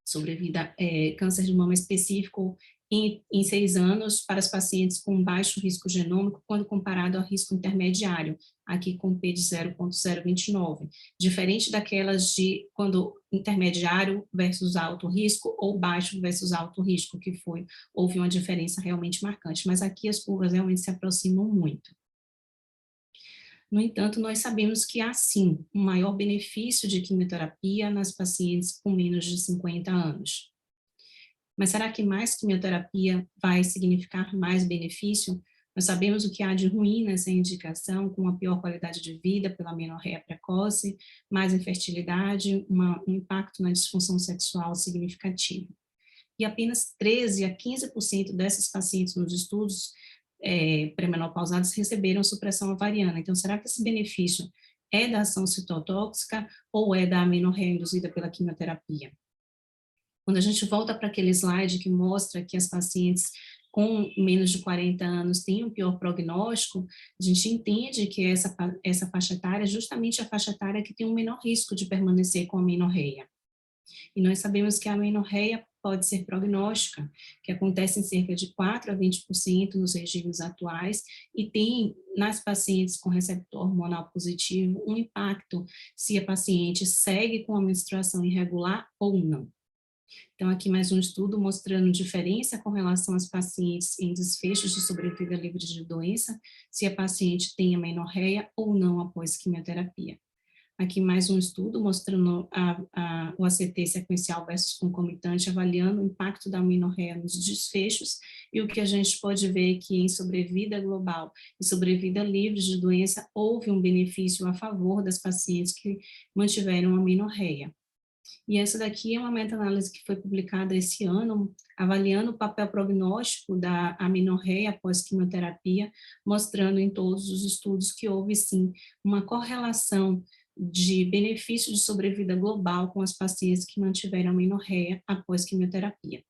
sobrevida câncer de mama específico em 6 anos para as pacientes com baixo risco genômico, quando comparado ao risco intermediário, aqui com P de 0,029, diferente daquelas de quando intermediário versus alto risco ou baixo versus alto risco, que houve uma diferença realmente marcante, mas aqui as curvas realmente se aproximam muito. No entanto, nós sabemos que há sim um maior benefício de quimioterapia nas pacientes com menos de 50 anos. Mas será que mais quimioterapia vai significar mais benefício? Nós sabemos o que há de ruim nessa indicação, com uma pior qualidade de vida pela amenorreia precoce, mais infertilidade, um impacto na disfunção sexual significativo. E apenas 13 a 15% dessas pacientes nos estudos pré-menopausados receberam supressão ovariana. Então, será que esse benefício é da ação citotóxica ou é da amenorreia induzida pela quimioterapia? Quando a gente volta para aquele slide que mostra que as pacientes com menos de 40 anos têm um pior prognóstico, a gente entende que essa faixa etária é justamente a faixa etária que tem um menor risco de permanecer com a amenorreia. E nós sabemos que a amenorreia pode ser prognóstica, que acontece em cerca de 4 a 20% nos regimes atuais, e tem, nas pacientes com receptor hormonal positivo, um impacto se a paciente segue com a menstruação irregular ou não. Então, aqui mais um estudo mostrando diferença com relação às pacientes em desfechos de sobrevida livre de doença, se a paciente tem amenorreia ou não após quimioterapia. Aqui mais um estudo mostrando o ACT sequencial versus concomitante, avaliando o impacto da amenorreia nos desfechos, e o que a gente pode ver é que em sobrevida global e sobrevida livre de doença, houve um benefício a favor das pacientes que mantiveram a amenorreia. E essa daqui é uma meta-análise que foi publicada esse ano, avaliando o papel prognóstico da amenorreia após quimioterapia, mostrando em todos os estudos que houve, sim, uma correlação de benefício de sobrevida global com as pacientes que mantiveram amenorreia após quimioterapia.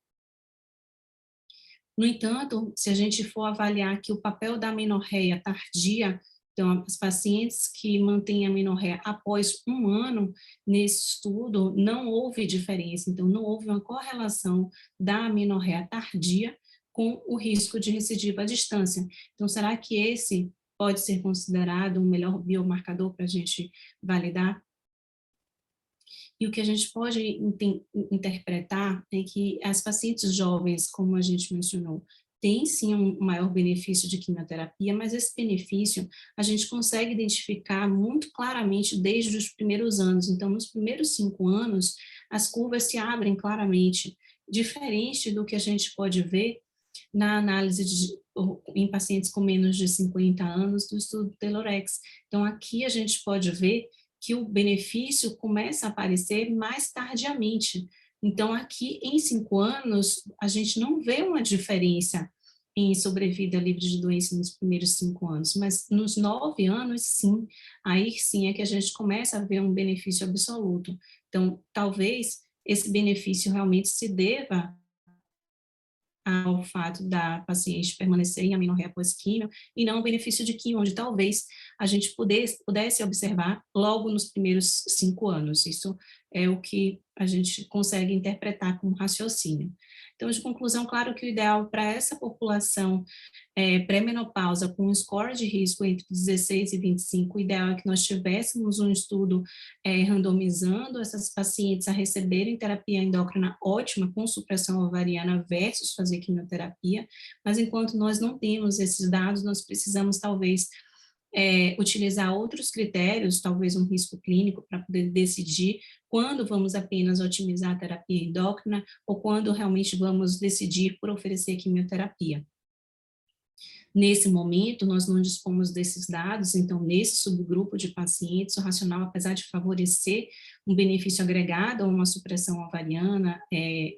No entanto, se a gente for avaliar que o papel da amenorreia tardia Então, as pacientes que mantêm a amenorreia após 1 ano, nesse estudo, não houve diferença, então não houve uma correlação da amenorreia tardia com o risco de recidiva à distância. Então, será que esse pode ser considerado um melhor biomarcador para a gente validar? E o que a gente pode interpretar é que as pacientes jovens, como a gente mencionou, têm sim um maior benefício de quimioterapia, mas esse benefício a gente consegue identificar muito claramente desde os primeiros anos. Então, nos primeiros 5 anos, as curvas se abrem claramente, diferente do que a gente pode ver na análise em pacientes com menos de 50 anos do estudo Taylorex. Então, aqui a gente pode ver que o benefício começa a aparecer mais tardiamente. Então, aqui, em 5 anos, a gente não vê uma diferença em sobrevida livre de doença nos primeiros 5 anos, mas nos 9 anos, sim, aí sim é que a gente começa a ver um benefício absoluto. Então, talvez esse benefício realmente se deva ao fato da paciente permanecer em amenorreia pós-químio e não o benefício de químio, onde talvez a gente pudesse observar logo nos primeiros 5 anos. Isso é o que a gente consegue interpretar como raciocínio. Então, de conclusão, claro que o ideal para essa população pré-menopausa com um score de risco entre 16 e 25, o ideal é que nós tivéssemos um estudo randomizando essas pacientes a receberem terapia endócrina ótima com supressão ovariana versus fazer quimioterapia, mas enquanto nós não temos esses dados, nós precisamos talvez utilizar outros critérios, talvez um risco clínico, para poder decidir quando vamos apenas otimizar a terapia endócrina ou quando realmente vamos decidir por oferecer quimioterapia. Nesse momento, nós não dispomos desses dados, então, nesse subgrupo de pacientes, o racional, apesar de favorecer um benefício agregado a uma supressão ovariana,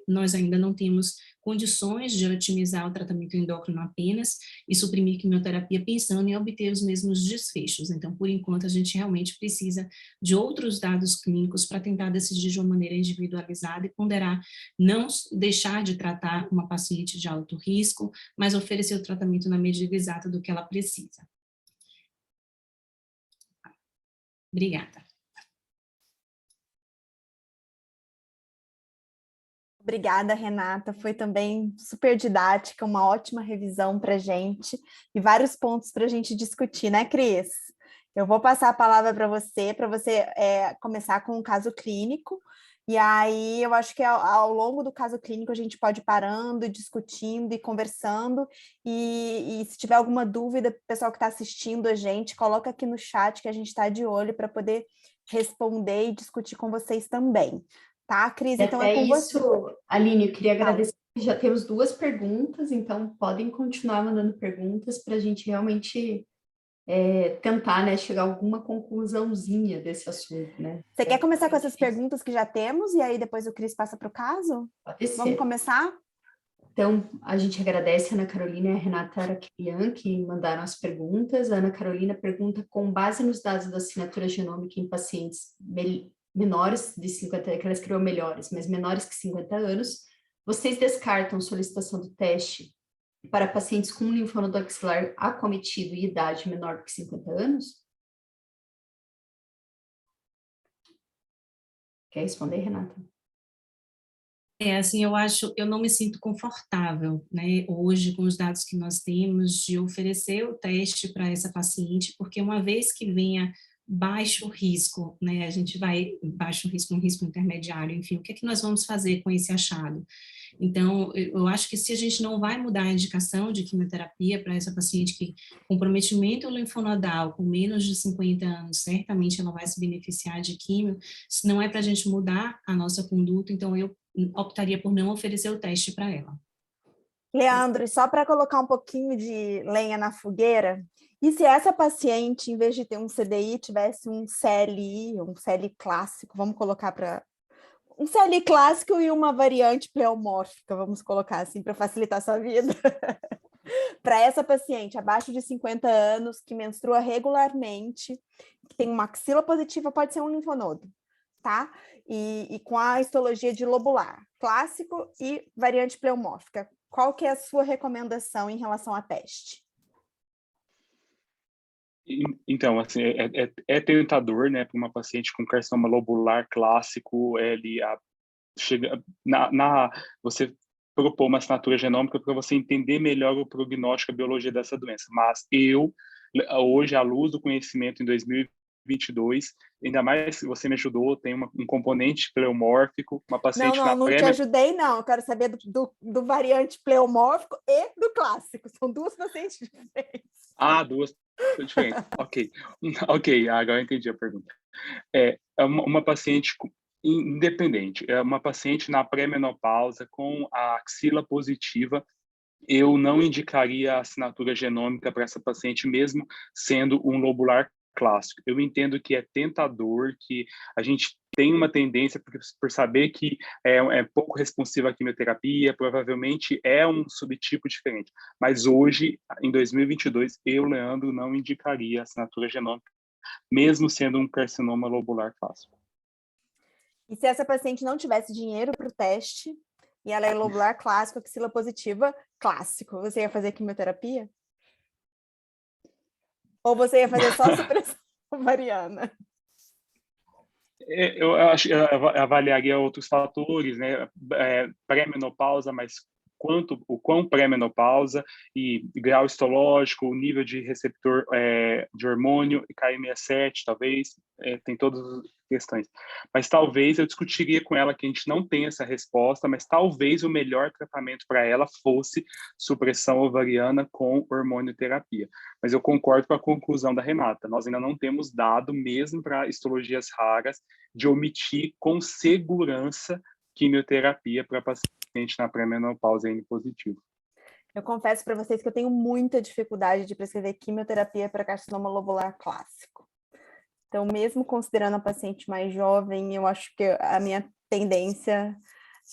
nós ainda não temos condições de otimizar o tratamento endócrino apenas e suprimir quimioterapia pensando em obter os mesmos desfechos. Então, por enquanto, a gente realmente precisa de outros dados clínicos para tentar decidir de uma maneira individualizada e ponderar não deixar de tratar uma paciente de alto risco, mas oferecer o tratamento na medida exata do que ela precisa. Obrigada. Obrigada, Renata. Foi também super didática, uma ótima revisão para a gente e vários pontos para a gente discutir, né, Cris? Eu vou passar a palavra para você começar com um caso clínico. E aí eu acho que ao longo do caso clínico a gente pode ir parando e discutindo e conversando. E se tiver alguma dúvida, o pessoal que está assistindo a gente, coloca aqui no chat que a gente está de olho para poder responder e discutir com vocês também. Tá, Cris? Então é com você. Aline, eu queria agradecer. Já temos 2 perguntas, então podem continuar mandando perguntas para a gente realmente tentar, né, chegar a alguma conclusãozinha desse assunto, né? Você quer começar com essas perguntas que já temos e aí depois o Cris passa para o caso? Pode ser. Vamos começar? Então, a gente agradece a Ana Carolina e a Renata Araquelian, que mandaram as perguntas. A Ana Carolina pergunta, com base nos dados da assinatura genômica em pacientes menores de 50, que ela escreveu melhores, mas menores que 50 anos, vocês descartam solicitação do teste para pacientes com linfonodo axilar acometido e idade menor que 50 anos? Quer responder, Renata? Assim, eu não me sinto confortável, né, hoje com os dados que nós temos de oferecer o teste para essa paciente, porque uma vez que venha baixo risco, né, a gente vai, baixo risco, um risco intermediário, enfim, o que é que nós vamos fazer com esse achado? Então, eu acho que se a gente não vai mudar a indicação de quimioterapia para essa paciente que comprometimento linfonodal com menos de 50 anos, certamente ela vai se beneficiar de quimio, se não é para a gente mudar a nossa conduta, então eu optaria por não oferecer o teste para ela. Leandro, só para colocar um pouquinho de lenha na fogueira, e se essa paciente, em vez de ter um CDI, tivesse um CLI, um CLI clássico, vamos colocar para um CLI clássico e uma variante pleomórfica, vamos colocar assim, para facilitar a sua vida. Para essa paciente abaixo de 50 anos, que menstrua regularmente, que tem uma axila positiva, pode ser um linfonodo, tá? E com a histologia de lobular, clássico e variante pleomórfica. Qual que é a sua recomendação em relação a teste? Então, assim, é tentador, né, para uma paciente com carcinoma lobular clássico, chega você propor uma assinatura genômica para você entender melhor o prognóstico, a biologia dessa doença. Mas hoje, à luz do conhecimento em 2022, ainda mais se você me ajudou, tem um componente pleomórfico, uma paciente Não te ajudei, não. Eu quero saber do variante pleomórfico e do clássico. São duas pacientes diferentes. Duas diferentes. Ok, agora eu entendi a pergunta. É uma paciente independente, é uma paciente na pré-menopausa com a axila positiva. Eu não indicaria a assinatura genômica para essa paciente, mesmo sendo um lobular clássico. Eu entendo que é tentador, que a gente tem uma tendência por saber que é pouco responsiva à quimioterapia, provavelmente é um subtipo diferente. Mas hoje, em 2022, eu, Leandro, não indicaria a assinatura genômica, mesmo sendo um carcinoma lobular clássico. E se essa paciente não tivesse dinheiro para o teste, e ela é lobular clássico, axila positiva, clássico, você ia fazer quimioterapia? Ou você ia fazer só supressão ovariana? Eu acho que avaliaria outros fatores, né? Pré-menopausa, mas o quão pré-menopausa e grau histológico, o nível de receptor de hormônio, Ki67, talvez, tem todas as questões. Mas talvez eu discutiria com ela que a gente não tem essa resposta, mas talvez o melhor tratamento para ela fosse supressão ovariana com hormonioterapia. Mas eu concordo com a conclusão da Renata. Nós ainda não temos dado, mesmo para histologias raras, de omitir com segurança quimioterapia para paciente na pré-menopausa N positivo. Eu confesso para vocês que eu tenho muita dificuldade de prescrever quimioterapia para carcinoma lobular clássico. Então, mesmo considerando a paciente mais jovem, eu acho que a minha tendência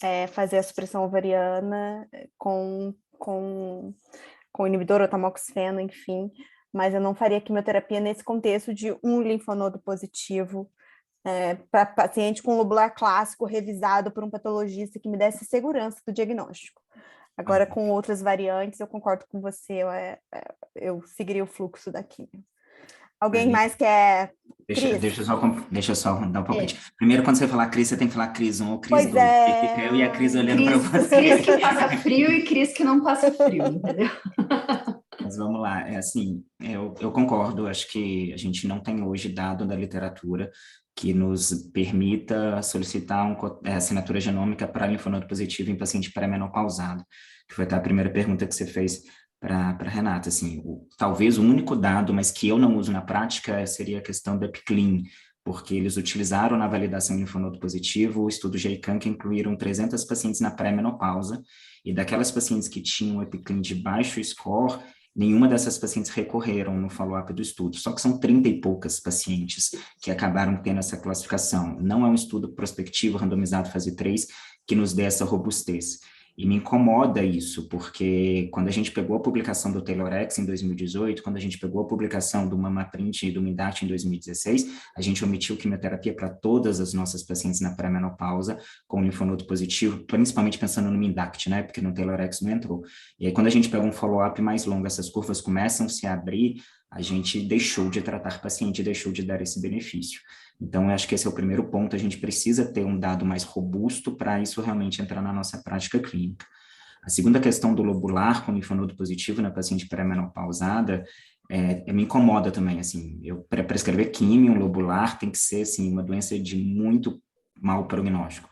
é fazer a supressão ovariana com inibidor ou tamoxifeno, enfim, mas eu não faria quimioterapia nesse contexto de um linfonodo positivo para paciente com lobular clássico revisado por um patologista que me desse segurança do diagnóstico. Agora, com outras variantes, eu concordo com você, eu seguiria o fluxo da quimio. Alguém mais quer? Deixa eu só dar um palpite. Primeiro, quando você falar Cris, você tem que falar Cris 1 ou Cris 2. Fica eu e a Cris olhando para você. Cris que passa frio e Cris que não passa frio, entendeu? Mas vamos lá, eu concordo, acho que a gente não tem hoje dado da literatura que nos permita solicitar assinatura genômica para linfonodo positivo em paciente pré-menopausado, que foi até a primeira pergunta que você fez para Renata, assim, talvez o único dado, mas que eu não uso na prática, seria a questão do EpiClean, porque eles utilizaram na validação linfonodo positivo o estudo JCAN, que incluíram 300 pacientes na pré-menopausa, e daquelas pacientes que tinham EpiClean de baixo score, nenhuma dessas pacientes recorreram no follow-up do estudo, só que são 30 e poucas pacientes que acabaram tendo essa classificação. Não é um estudo prospectivo, randomizado, fase 3, que nos dê essa robustez. E me incomoda isso, porque quando a gente pegou a publicação do TAYLORx em 2018, quando a gente pegou a publicação do MAMAPRINT e do MIDAT em 2016, a gente omitiu quimioterapia para todas as nossas pacientes na pré-menopausa com linfonodo positivo, principalmente pensando no MIDACT, né, porque no TAYLORx não entrou. E aí quando a gente pega um follow-up mais longo, essas curvas começam a se abrir, a gente deixou de tratar paciente, deixou de dar esse benefício. Então, eu acho que esse é o primeiro ponto, a gente precisa ter um dado mais robusto para isso realmente entrar na nossa prática clínica. A segunda questão do lobular com linfonodo positivo na paciente pré-menopausada, me incomoda também, assim, para prescrever químio, um lobular tem que ser, assim, uma doença de muito mau prognóstico.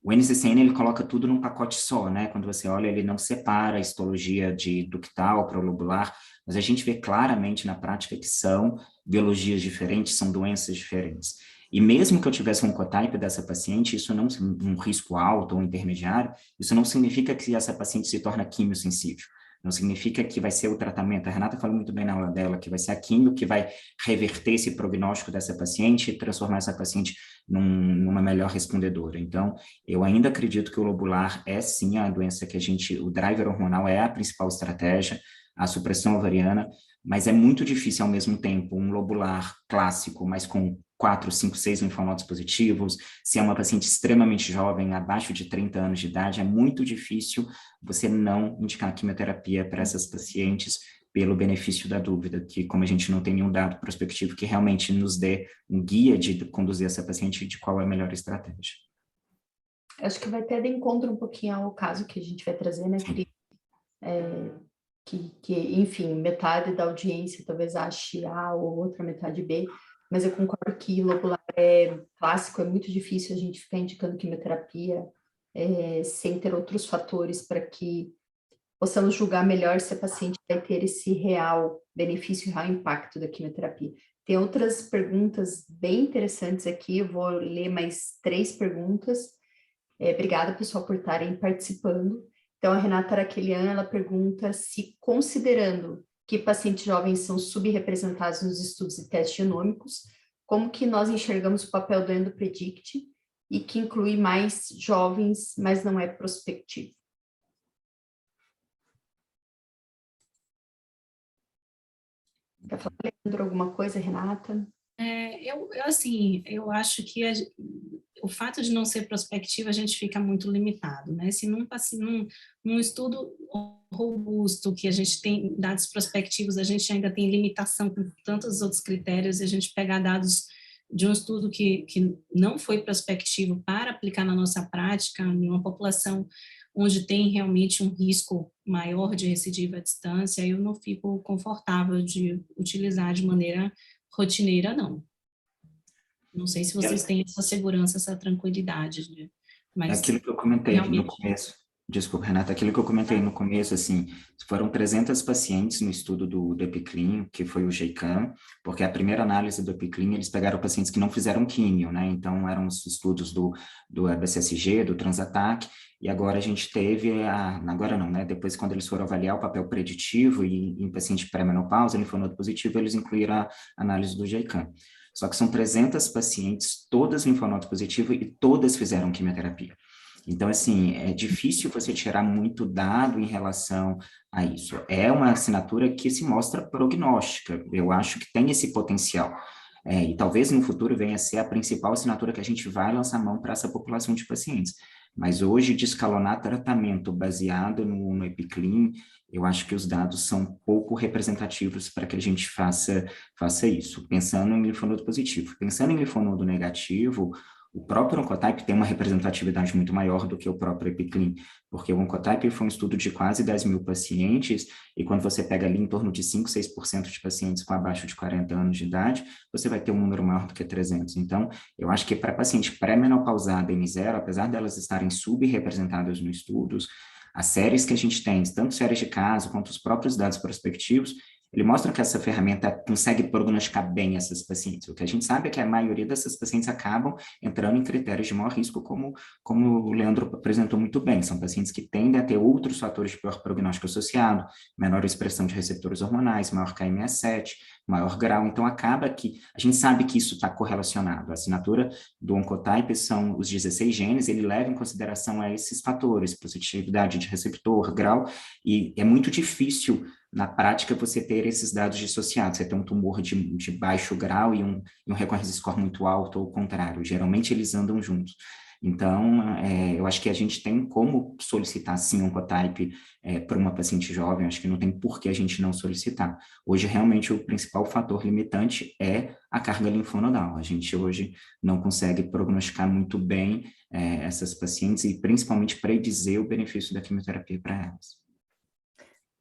O NCCN, ele coloca tudo num pacote só, né? Quando você olha, ele não separa a histologia de ductal para o lobular, mas a gente vê claramente na prática que são biologias diferentes, são doenças diferentes. E mesmo que eu tivesse um cotype dessa paciente, isso não um risco alto ou intermediário, isso não significa que essa paciente se torna quimiosensível. Não significa que vai ser o tratamento. A Renata falou muito bem na aula dela, que vai ser a quimio que vai reverter esse prognóstico dessa paciente e transformar essa paciente numa melhor respondedora. Então, eu ainda acredito que o lobular é sim a doença que o driver hormonal é a principal estratégia, a supressão ovariana, mas é muito difícil ao mesmo tempo um lobular clássico, mas com 4, 5, 6 linfonodos positivos, se é uma paciente extremamente jovem, abaixo de 30 anos de idade, é muito difícil você não indicar quimioterapia para essas pacientes, pelo benefício da dúvida, que como a gente não tem nenhum dado prospectivo que realmente nos dê um guia de conduzir essa paciente de qual é a melhor estratégia. Acho que vai até de encontro um pouquinho ao caso que a gente vai trazer, né, Cris? Enfim, metade da audiência talvez ache A ou outra metade B, mas eu concordo que lobular clássico, é muito difícil a gente ficar indicando quimioterapia sem ter outros fatores para que possamos julgar melhor se a paciente vai ter esse real benefício, real impacto da quimioterapia. Tem outras perguntas bem interessantes aqui, eu vou ler mais 3 perguntas. Obrigada, pessoal, por estarem participando. Então, a Renata Araquelian, ela pergunta se, considerando que pacientes jovens são subrepresentados nos estudos de testes genômicos, como que nós enxergamos o papel do EndoPredict e que inclui mais jovens, mas não é prospectivo? Quer falar, Leandro, alguma coisa, Renata? Eu acho que o fato de não ser prospectivo, a gente fica muito limitado, né? Se num estudo robusto, que a gente tem dados prospectivos, a gente ainda tem limitação com tantos outros critérios, e a gente pegar dados de um estudo que não foi prospectivo para aplicar na nossa prática, em uma população onde tem realmente um risco maior de recidiva à distância, eu não fico confortável de utilizar de maneira rotineira, não. Não sei se vocês têm essa segurança, essa tranquilidade, mas aquilo que eu comentei realmente... no começo, desculpa, Renata, aquilo que eu comentei no começo, assim, foram 300 pacientes no estudo do EpiClean, que foi o GEICAM, porque a primeira análise do EpiClean, eles pegaram pacientes que não fizeram químio, né, então eram os estudos do ABCSG, do Transatac, e agora a gente teve, agora não, né, depois quando eles foram avaliar o papel preditivo e em paciente pré-menopausa, linfonodo positivo, eles incluíram a análise do GEICAM. Só que são 300 pacientes, todas linfonodo positivo e todas fizeram quimioterapia. Então, assim, é difícil você tirar muito dado em relação a isso. É uma assinatura que se mostra prognóstica, eu acho que tem esse potencial. E talvez no futuro venha a ser a principal assinatura que a gente vai lançar mão para essa população de pacientes. Mas hoje, de escalonar tratamento baseado no EpiClean, eu acho que os dados são pouco representativos para que a gente faça isso, pensando em linfonodo positivo. Pensando em linfonodo negativo, o próprio Oncotype tem uma representatividade muito maior do que o próprio EpiClean, porque o Oncotype foi um estudo de quase 10 mil pacientes, e quando você pega ali em torno de 5, 6% de pacientes com abaixo de 40 anos de idade, você vai ter um número maior do que 300. Então, eu acho que para paciente pré-menopausada M0, apesar delas estarem subrepresentadas nos estudos, as séries que a gente tem, tanto séries de caso quanto os próprios dados prospectivos, ele mostra que essa ferramenta consegue prognosticar bem essas pacientes. O que a gente sabe é que a maioria dessas pacientes acabam entrando em critérios de maior risco, como o Leandro apresentou muito bem. São pacientes que tendem a ter outros fatores de pior prognóstico associado, menor expressão de receptores hormonais, maior KMS7, maior grau. Então, acaba que a gente sabe que isso está correlacionado. A assinatura do Oncotype são os 16 genes, ele leva em consideração a esses fatores, positividade de receptor, grau, e é muito difícil na prática, você ter esses dados dissociados, você tem um tumor de baixo grau e um recurrence score muito alto, ou o contrário, geralmente eles andam juntos. Então, eu acho que a gente tem como solicitar, sim, um Oncotype para uma paciente jovem, acho que não tem por que a gente não solicitar. Hoje, realmente, o principal fator limitante é a carga linfonodal. A gente hoje não consegue prognosticar muito bem essas pacientes e, principalmente, predizer o benefício da quimioterapia para elas.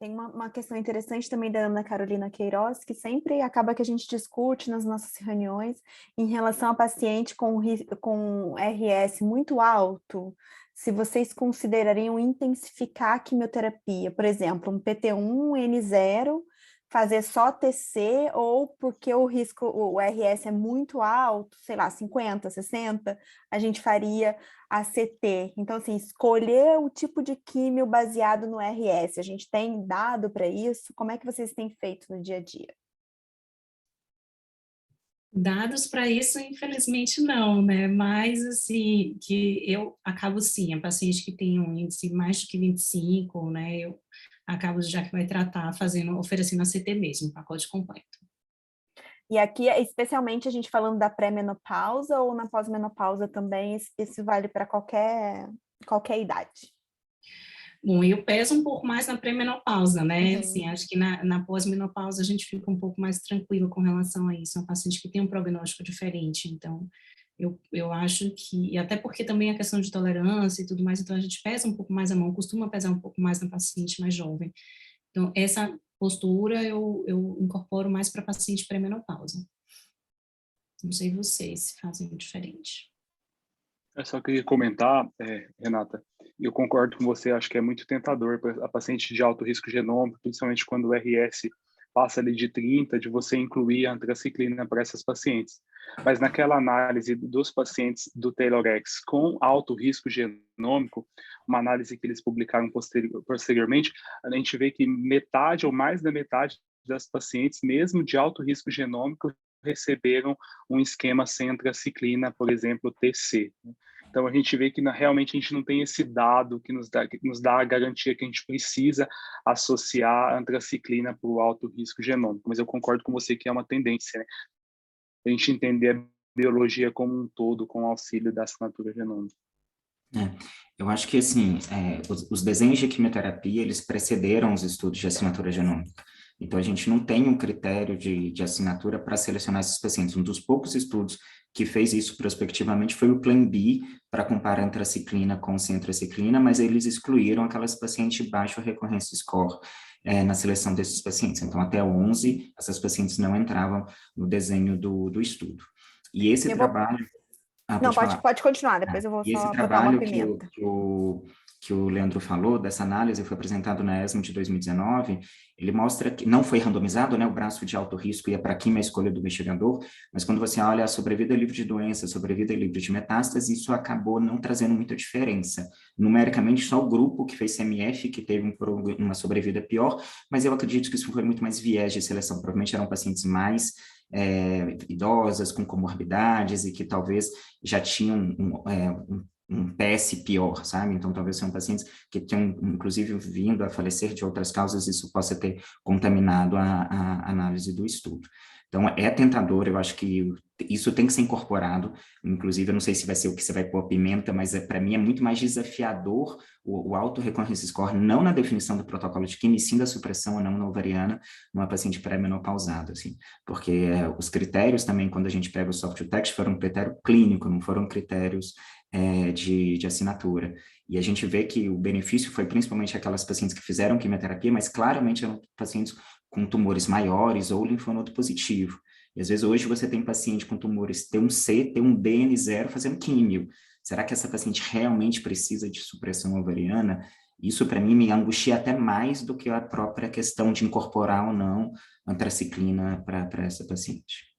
Tem uma questão interessante também da Ana Carolina Queiroz, que sempre acaba que a gente discute nas nossas reuniões em relação a paciente com RS muito alto, se vocês considerariam intensificar a quimioterapia, por exemplo, um PT1, N0, fazer só TC, ou porque o RS é muito alto, sei lá, 50, 60, a gente faria ACT. Então, assim, escolher o tipo de químio baseado no RS, a gente tem dado para isso? Como é que vocês têm feito no dia a dia? Dados para isso, infelizmente, não, né? Mas, assim, que eu acabo, sim, a paciente que tem um índice mais do que 25, né? Eu acabo, já que vai tratar, oferecendo ACT mesmo, pacote completo. E aqui, especialmente, a gente falando da pré-menopausa ou na pós-menopausa também, isso vale para qualquer idade? Bom, eu peso um pouco mais na pré-menopausa, né? Uhum. Assim, acho que na pós-menopausa a gente fica um pouco mais tranquilo com relação a isso. É um paciente que tem um prognóstico diferente, então eu acho que, e até porque também a questão de tolerância e tudo mais, então a gente pesa um pouco mais a mão, costuma pesar um pouco mais na paciente mais jovem. Então, essa postura eu incorporo mais para paciente pré-menopausa. Não sei vocês se fazem diferente. Eu só queria comentar, Renata, eu concordo com você, acho que é muito tentador para a paciente de alto risco genômico, principalmente quando o RS passa ali de 30, de você incluir a antraciclina para essas pacientes. Mas naquela análise dos pacientes do TAYLOR-X com alto risco genômico, uma análise que eles publicaram posteriormente, a gente vê que metade ou mais da metade das pacientes, mesmo de alto risco genômico, receberam um esquema sem antraciclina, por exemplo, TC. Então, a gente vê que realmente a gente não tem esse dado que nos dá a garantia que a gente precisa associar a antraciclina para o alto risco genômico. Mas eu concordo com você que é uma tendência, né? A gente entender a biologia como um todo com o auxílio da assinatura genômica. Eu acho que, assim, os desenhos de quimioterapia, eles precederam os estudos de assinatura genômica. Então, a gente não tem um critério de assinatura para selecionar esses pacientes. Um dos poucos estudos que fez isso prospectivamente foi o Plan B, para comparar antraciclina com centraciclina, mas eles excluíram aquelas pacientes de baixo recorrência score na seleção desses pacientes. Então, até 11, essas pacientes não entravam no desenho do estudo. E esse trabalho... Não, pode continuar, depois eu vou E esse só botar uma trabalho pimenta. que o Leandro falou, dessa análise, foi apresentado na ESMO de 2019, ele mostra que não foi randomizado, né, o braço de alto risco ia para quem a escolha do investigador, mas quando você olha a sobrevida livre de doença, sobrevida livre de metástase, isso acabou não trazendo muita diferença. Numericamente, só o grupo que fez CMF que teve uma sobrevida pior, mas eu acredito que isso foi muito mais viés de seleção, provavelmente eram pacientes mais idosas, com comorbidades e que talvez já tinham um PS pior, sabe? Então, talvez sejam pacientes que tenham, inclusive, vindo a falecer de outras causas, isso possa ter contaminado a análise do estudo. Então, é tentador, eu acho que isso tem que ser incorporado, inclusive, eu não sei se vai ser o que você vai pôr pimenta, mas para mim é muito mais desafiador o alto recorrência score, não na definição do protocolo de quimio, e sim da supressão ou não ovariana numa paciente pré-menopausada, assim, porque os critérios também, quando a gente pega o soft text, foram um critério clínico, não foram critérios de assinatura. E a gente vê que o benefício foi principalmente aquelas pacientes que fizeram quimioterapia, mas claramente eram pacientes com tumores maiores ou linfonodo positivo. E às vezes hoje você tem paciente com tumores T1C, T1B, N0 fazendo químio. Será que essa paciente realmente precisa de supressão ovariana? Isso para mim me angustia até mais do que a própria questão de incorporar ou não antraciclina para essa paciente.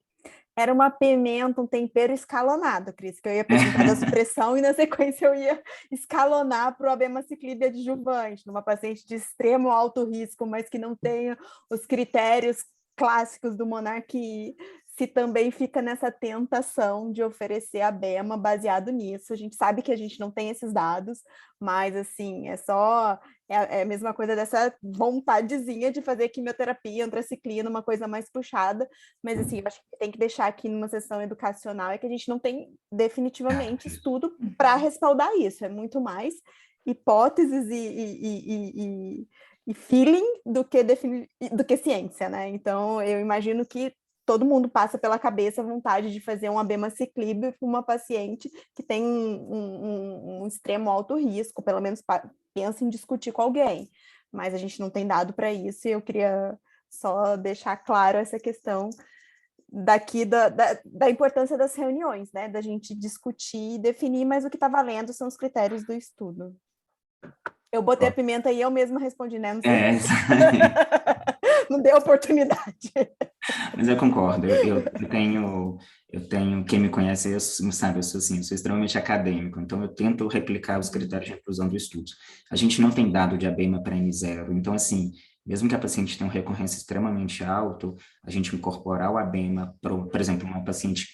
Era uma pimenta, um tempero escalonado, Cris, que eu ia perguntar da supressão e na sequência eu ia escalonar para o abemaciclib adjuvante, numa paciente de extremo alto risco, mas que não tenha os critérios clássicos do monarquia, se também fica nessa tentação de oferecer a abema baseado nisso. A gente sabe que a gente não tem esses dados, mas assim, é a mesma coisa dessa vontadezinha de fazer quimioterapia, antraciclina, uma coisa mais puxada, mas assim, eu acho que tem que deixar aqui numa sessão educacional é que a gente não tem definitivamente estudo para respaldar isso, é muito mais hipóteses e feeling do que ciência, né? Então, eu imagino que todo mundo passa pela cabeça a vontade de fazer um abemaciclib para uma paciente que tem um extremo alto risco, pelo menos pensa em discutir com alguém, mas a gente não tem dado para isso, e eu queria só deixar claro essa questão daqui da importância das reuniões, né? Da gente discutir e definir, mas o que está valendo são os critérios do estudo. Eu botei a pimenta e eu mesma respondi, né? Não sei. Não deu oportunidade. Mas eu concordo, eu tenho, quem me conhece, sabe, eu sou assim, eu sou extremamente acadêmico, então eu tento replicar os critérios de inclusão do estudo. A gente não tem dado de abema para N0, então assim, mesmo que a paciente tenha uma recorrência extremamente alta, a gente incorporar o abema, por exemplo, uma paciente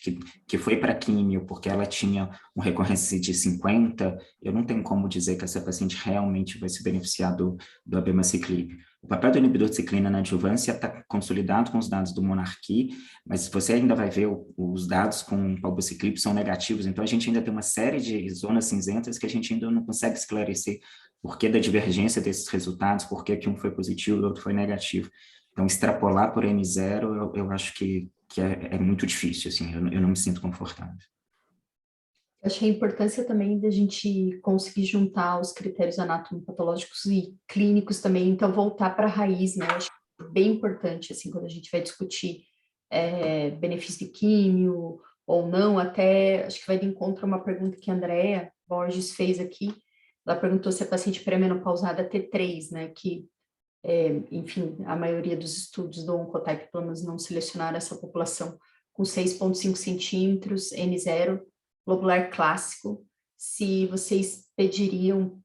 que foi para químio porque ela tinha uma recorrência de 50, eu não tenho como dizer que essa paciente realmente vai se beneficiar do abemaciclib. O papel do inibidor de ciclina na adjuvância está consolidado com os dados do monarquia, mas você ainda vai ver os dados com o palbociclib são negativos, então a gente ainda tem uma série de zonas cinzentas que a gente ainda não consegue esclarecer porquê da divergência desses resultados, por que um foi positivo e o outro foi negativo. Então, extrapolar por N0, eu acho que é muito difícil, assim, eu não me sinto confortável. Eu achei a importância também da gente conseguir juntar os critérios anatomopatológicos e clínicos também, então voltar para a raiz, né? Eu acho bem importante, assim, quando a gente vai discutir benefício de químio ou não, até acho que vai de encontro a uma pergunta que a Andrea Borges fez aqui. Ela perguntou se a paciente pré-menopausada T3, né? Que, enfim, a maioria dos estudos do Oncotype, pelo menos, não selecionaram essa população com 6,5 centímetros, N0, globular clássico, se vocês pediriam,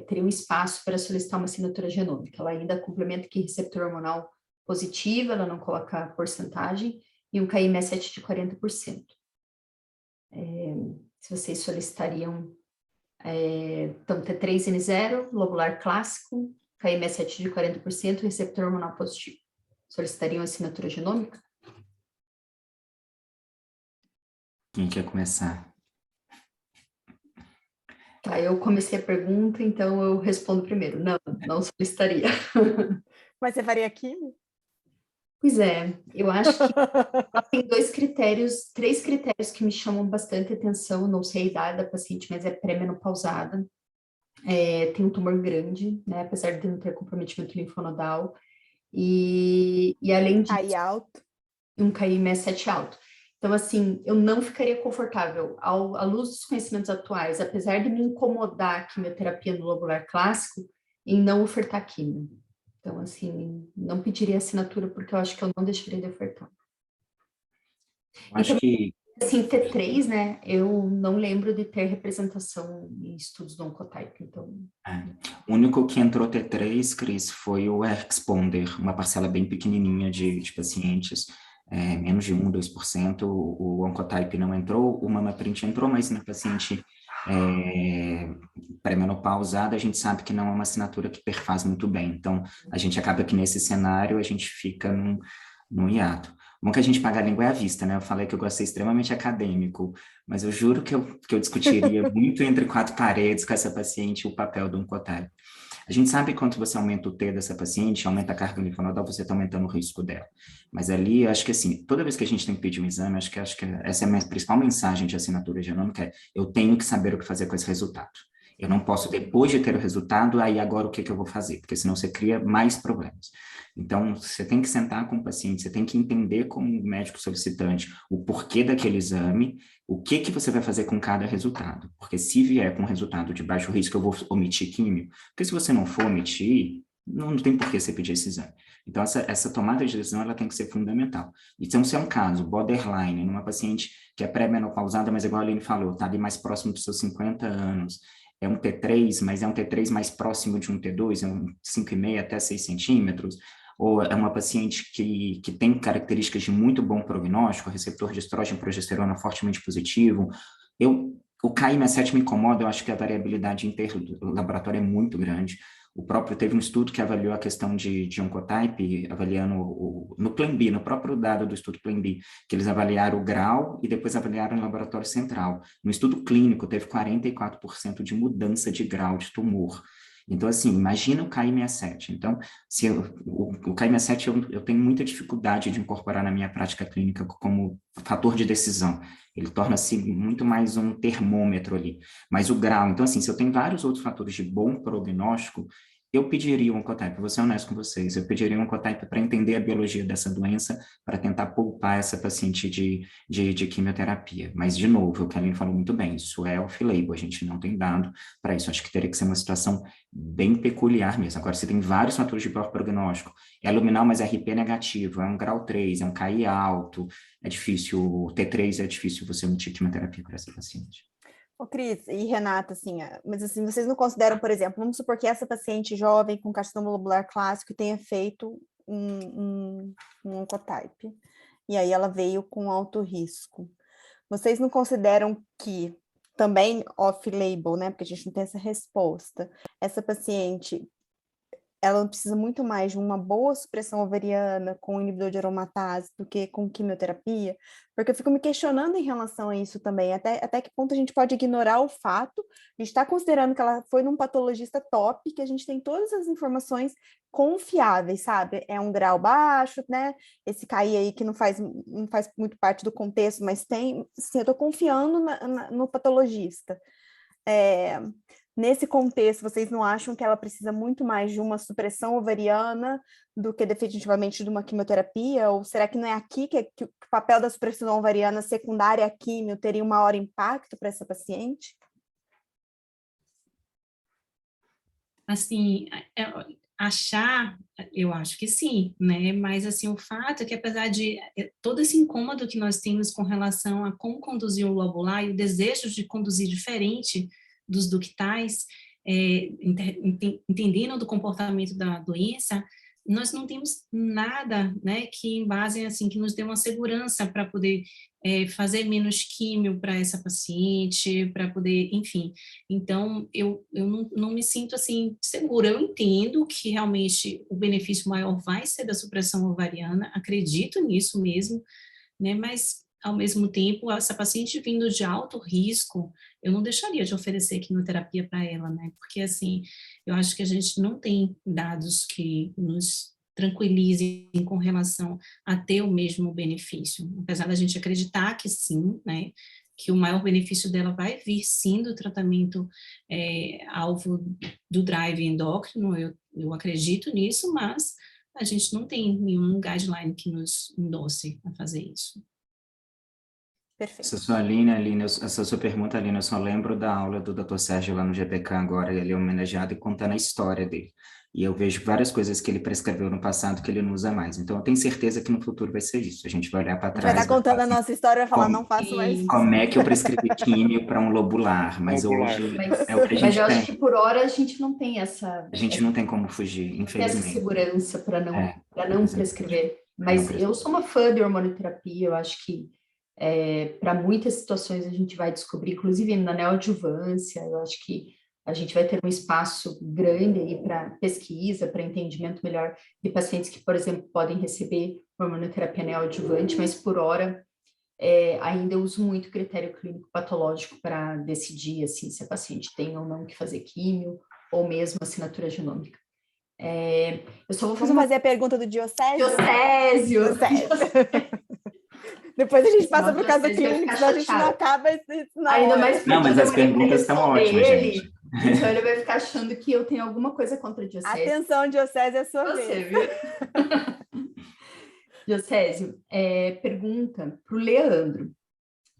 teriam espaço para solicitar uma assinatura genômica. Ela ainda complementa que receptor hormonal positivo, ela não coloca porcentagem, e um KM7 de 40%. Se vocês solicitariam, então, T3N0, lobular clássico, KM7 de 40%, receptor hormonal positivo. Solicitariam assinatura genômica? Quem quer começar? Tá, eu comecei a pergunta, então eu respondo primeiro. Não solicitaria. Mas você faria químio? Pois é, eu acho que tem três critérios que me chamam bastante atenção, não sei a idade da paciente, mas é pré-menopausada, tem um tumor grande, né, apesar de não ter comprometimento linfonodal, e além de Aí alto. um KM7 alto. Então, assim, eu não ficaria confortável, à luz dos conhecimentos atuais, apesar de me incomodar a quimioterapia no lobular clássico, em não ofertar quimio. Então, assim, não pediria assinatura, porque eu acho que eu não deixaria de ofertar. Acho que Assim, T3, né, eu não lembro de ter representação em estudos do Oncotype, então... O único que entrou T3, Cris, foi o Exponder, uma parcela bem pequenininha de pacientes, menos de 1, 2%, o Oncotype não entrou, o Mamaprint entrou, mas na paciente pré-menopausada, a gente sabe que não é uma assinatura que perfaz muito bem, então a gente acaba que nesse cenário a gente fica num hiato. Bom que a gente paga a língua é à vista, né? Eu falei que eu gostei extremamente acadêmico, mas eu juro que eu discutiria muito entre quatro paredes com essa paciente o papel do Oncotype. A gente sabe que quando você aumenta o T dessa paciente, aumenta a carga linfonodal, você está aumentando o risco dela. Mas ali, eu acho que assim, toda vez que a gente tem que pedir um exame, acho que essa é a minha principal mensagem de assinatura genômica, eu tenho que saber o que fazer com esse resultado. Eu não posso, depois de ter o resultado, aí agora o que eu vou fazer? Porque senão você cria mais problemas. Então, você tem que sentar com o paciente, você tem que entender como médico solicitante o porquê daquele exame, o que você vai fazer com cada resultado. Porque se vier com resultado de baixo risco, eu vou omitir químio. Porque se você não for omitir, não tem por que você pedir esse exame. Então, essa tomada de decisão, ela tem que ser fundamental. Então, se é um caso borderline, numa paciente que é pré-menopausada, mas igual a Aline falou, está ali mais próximo dos seus 50 anos, é um T3, mas é um T3 mais próximo de um T2, é um 5,5 até 6 centímetros, ou é uma paciente que tem características de muito bom prognóstico, receptor de estrógeno e progesterona fortemente positivo. O KM7 me incomoda, eu acho que a variabilidade interlaboratória é muito grande. O próprio teve um estudo que avaliou a questão de Oncotype, avaliando no Plan B, no próprio dado do estudo Plan B, que eles avaliaram o grau e depois avaliaram o laboratório central. No estudo clínico, teve 44% de mudança de grau de tumor. Então, assim, imagina o KM7. Então, se o KM7 eu tenho muita dificuldade de incorporar na minha prática clínica como fator de decisão. Ele torna-se muito mais um termômetro ali. Mas o grau, então, assim, se eu tenho vários outros fatores de bom prognóstico, eu pediria um Oncotype, vou ser honesto com vocês, eu pediria um Oncotype para entender a biologia dessa doença, para tentar poupar essa paciente de quimioterapia. Mas, de novo, o que a Aline falou muito bem, isso é off-label, a gente não tem dado para isso. Acho que teria que ser uma situação bem peculiar mesmo. Agora, você tem vários fatores de pior prognóstico, é luminal, mas é RP negativo, é um grau 3, é um KI alto, é difícil, o T3 é difícil você omitir quimioterapia para essa paciente. Ô, Cris e Renata, assim, mas assim, vocês não consideram, por exemplo, vamos supor que essa paciente jovem com carcinoma lobular clássico tenha feito um Oncotype, e aí ela veio com alto risco. Vocês não consideram que, também off-label, né, porque a gente não tem essa resposta, essa paciente ela precisa muito mais de uma boa supressão ovariana com inibidor de aromatase do que com quimioterapia? Porque eu fico me questionando em relação a isso também, até que ponto a gente pode ignorar o fato de estar considerando que ela foi num patologista top, que a gente tem todas as informações confiáveis, sabe? É um grau baixo, né? Esse CAI aí que não faz muito parte do contexto, mas tem, sim, eu estou confiando no patologista. Nesse contexto, vocês não acham que ela precisa muito mais de uma supressão ovariana do que definitivamente de uma quimioterapia? Ou será que não é aqui que o papel da supressão ovariana secundária à quimio teria um maior impacto para essa paciente? Assim, achar, eu acho que sim, né? Mas, assim, o fato é que, apesar de todo esse incômodo que nós temos com relação a como conduzir o lobular e o desejo de conduzir diferente dos ductais, entendendo do comportamento da doença, nós não temos nada, né, que embasem, assim, que nos dê uma segurança para poder fazer menos químio para essa paciente, para poder, enfim. Então, eu não me sinto, assim, segura. Eu entendo que realmente o benefício maior vai ser da supressão ovariana, acredito nisso mesmo, né, mas, ao mesmo tempo, essa paciente vindo de alto risco, eu não deixaria de oferecer quimioterapia para ela, né, porque, assim, eu acho que a gente não tem dados que nos tranquilizem com relação a ter o mesmo benefício, apesar da gente acreditar que sim, né, que o maior benefício dela vai vir sim do tratamento alvo do drive endócrino, eu acredito nisso, mas a gente não tem nenhum guideline que nos endosse a fazer isso. Perfeito. Essa sua pergunta, Aline, eu só lembro da aula do Dr. Sérgio lá no GPK agora, ele é homenageado e contando a história dele. E eu vejo várias coisas que ele prescreveu no passado que ele não usa mais. Então, eu tenho certeza que no futuro vai ser isso. A gente vai olhar para A gente vai trás. estar contando a nossa história e vai falar, como, não faço mais isso. como é que eu prescrevi químio para um lobular, mas hoje é o que a gente Mas eu tem. acho que por hora a gente não tem essa... A gente não tem como fugir, infelizmente. Essa segurança para não prescrever. Mas eu sou uma fã de hormonoterapia, eu acho que para muitas situações a gente vai descobrir, inclusive na neoadjuvância, eu acho que a gente vai ter um espaço grande aí para pesquisa, para entendimento melhor de pacientes que, por exemplo, podem receber hormonoterapia neoadjuvante, mas por hora ainda eu uso muito critério clínico patológico para decidir assim, se a paciente tem ou não que fazer químio, ou mesmo assinatura genômica. Eu só vou fazer a pergunta do Diocésio? Diocésio! Depois a gente passa para o caso clínico, senão a gente não acaba ainda mais. Não, mas as perguntas estão ótimas, gente. Então ele vai ficar achando que eu tenho alguma coisa contra o Diocésio. Atenção, Diocésio, é a sua vez. Viu? Diocésio, pergunta para o Leandro,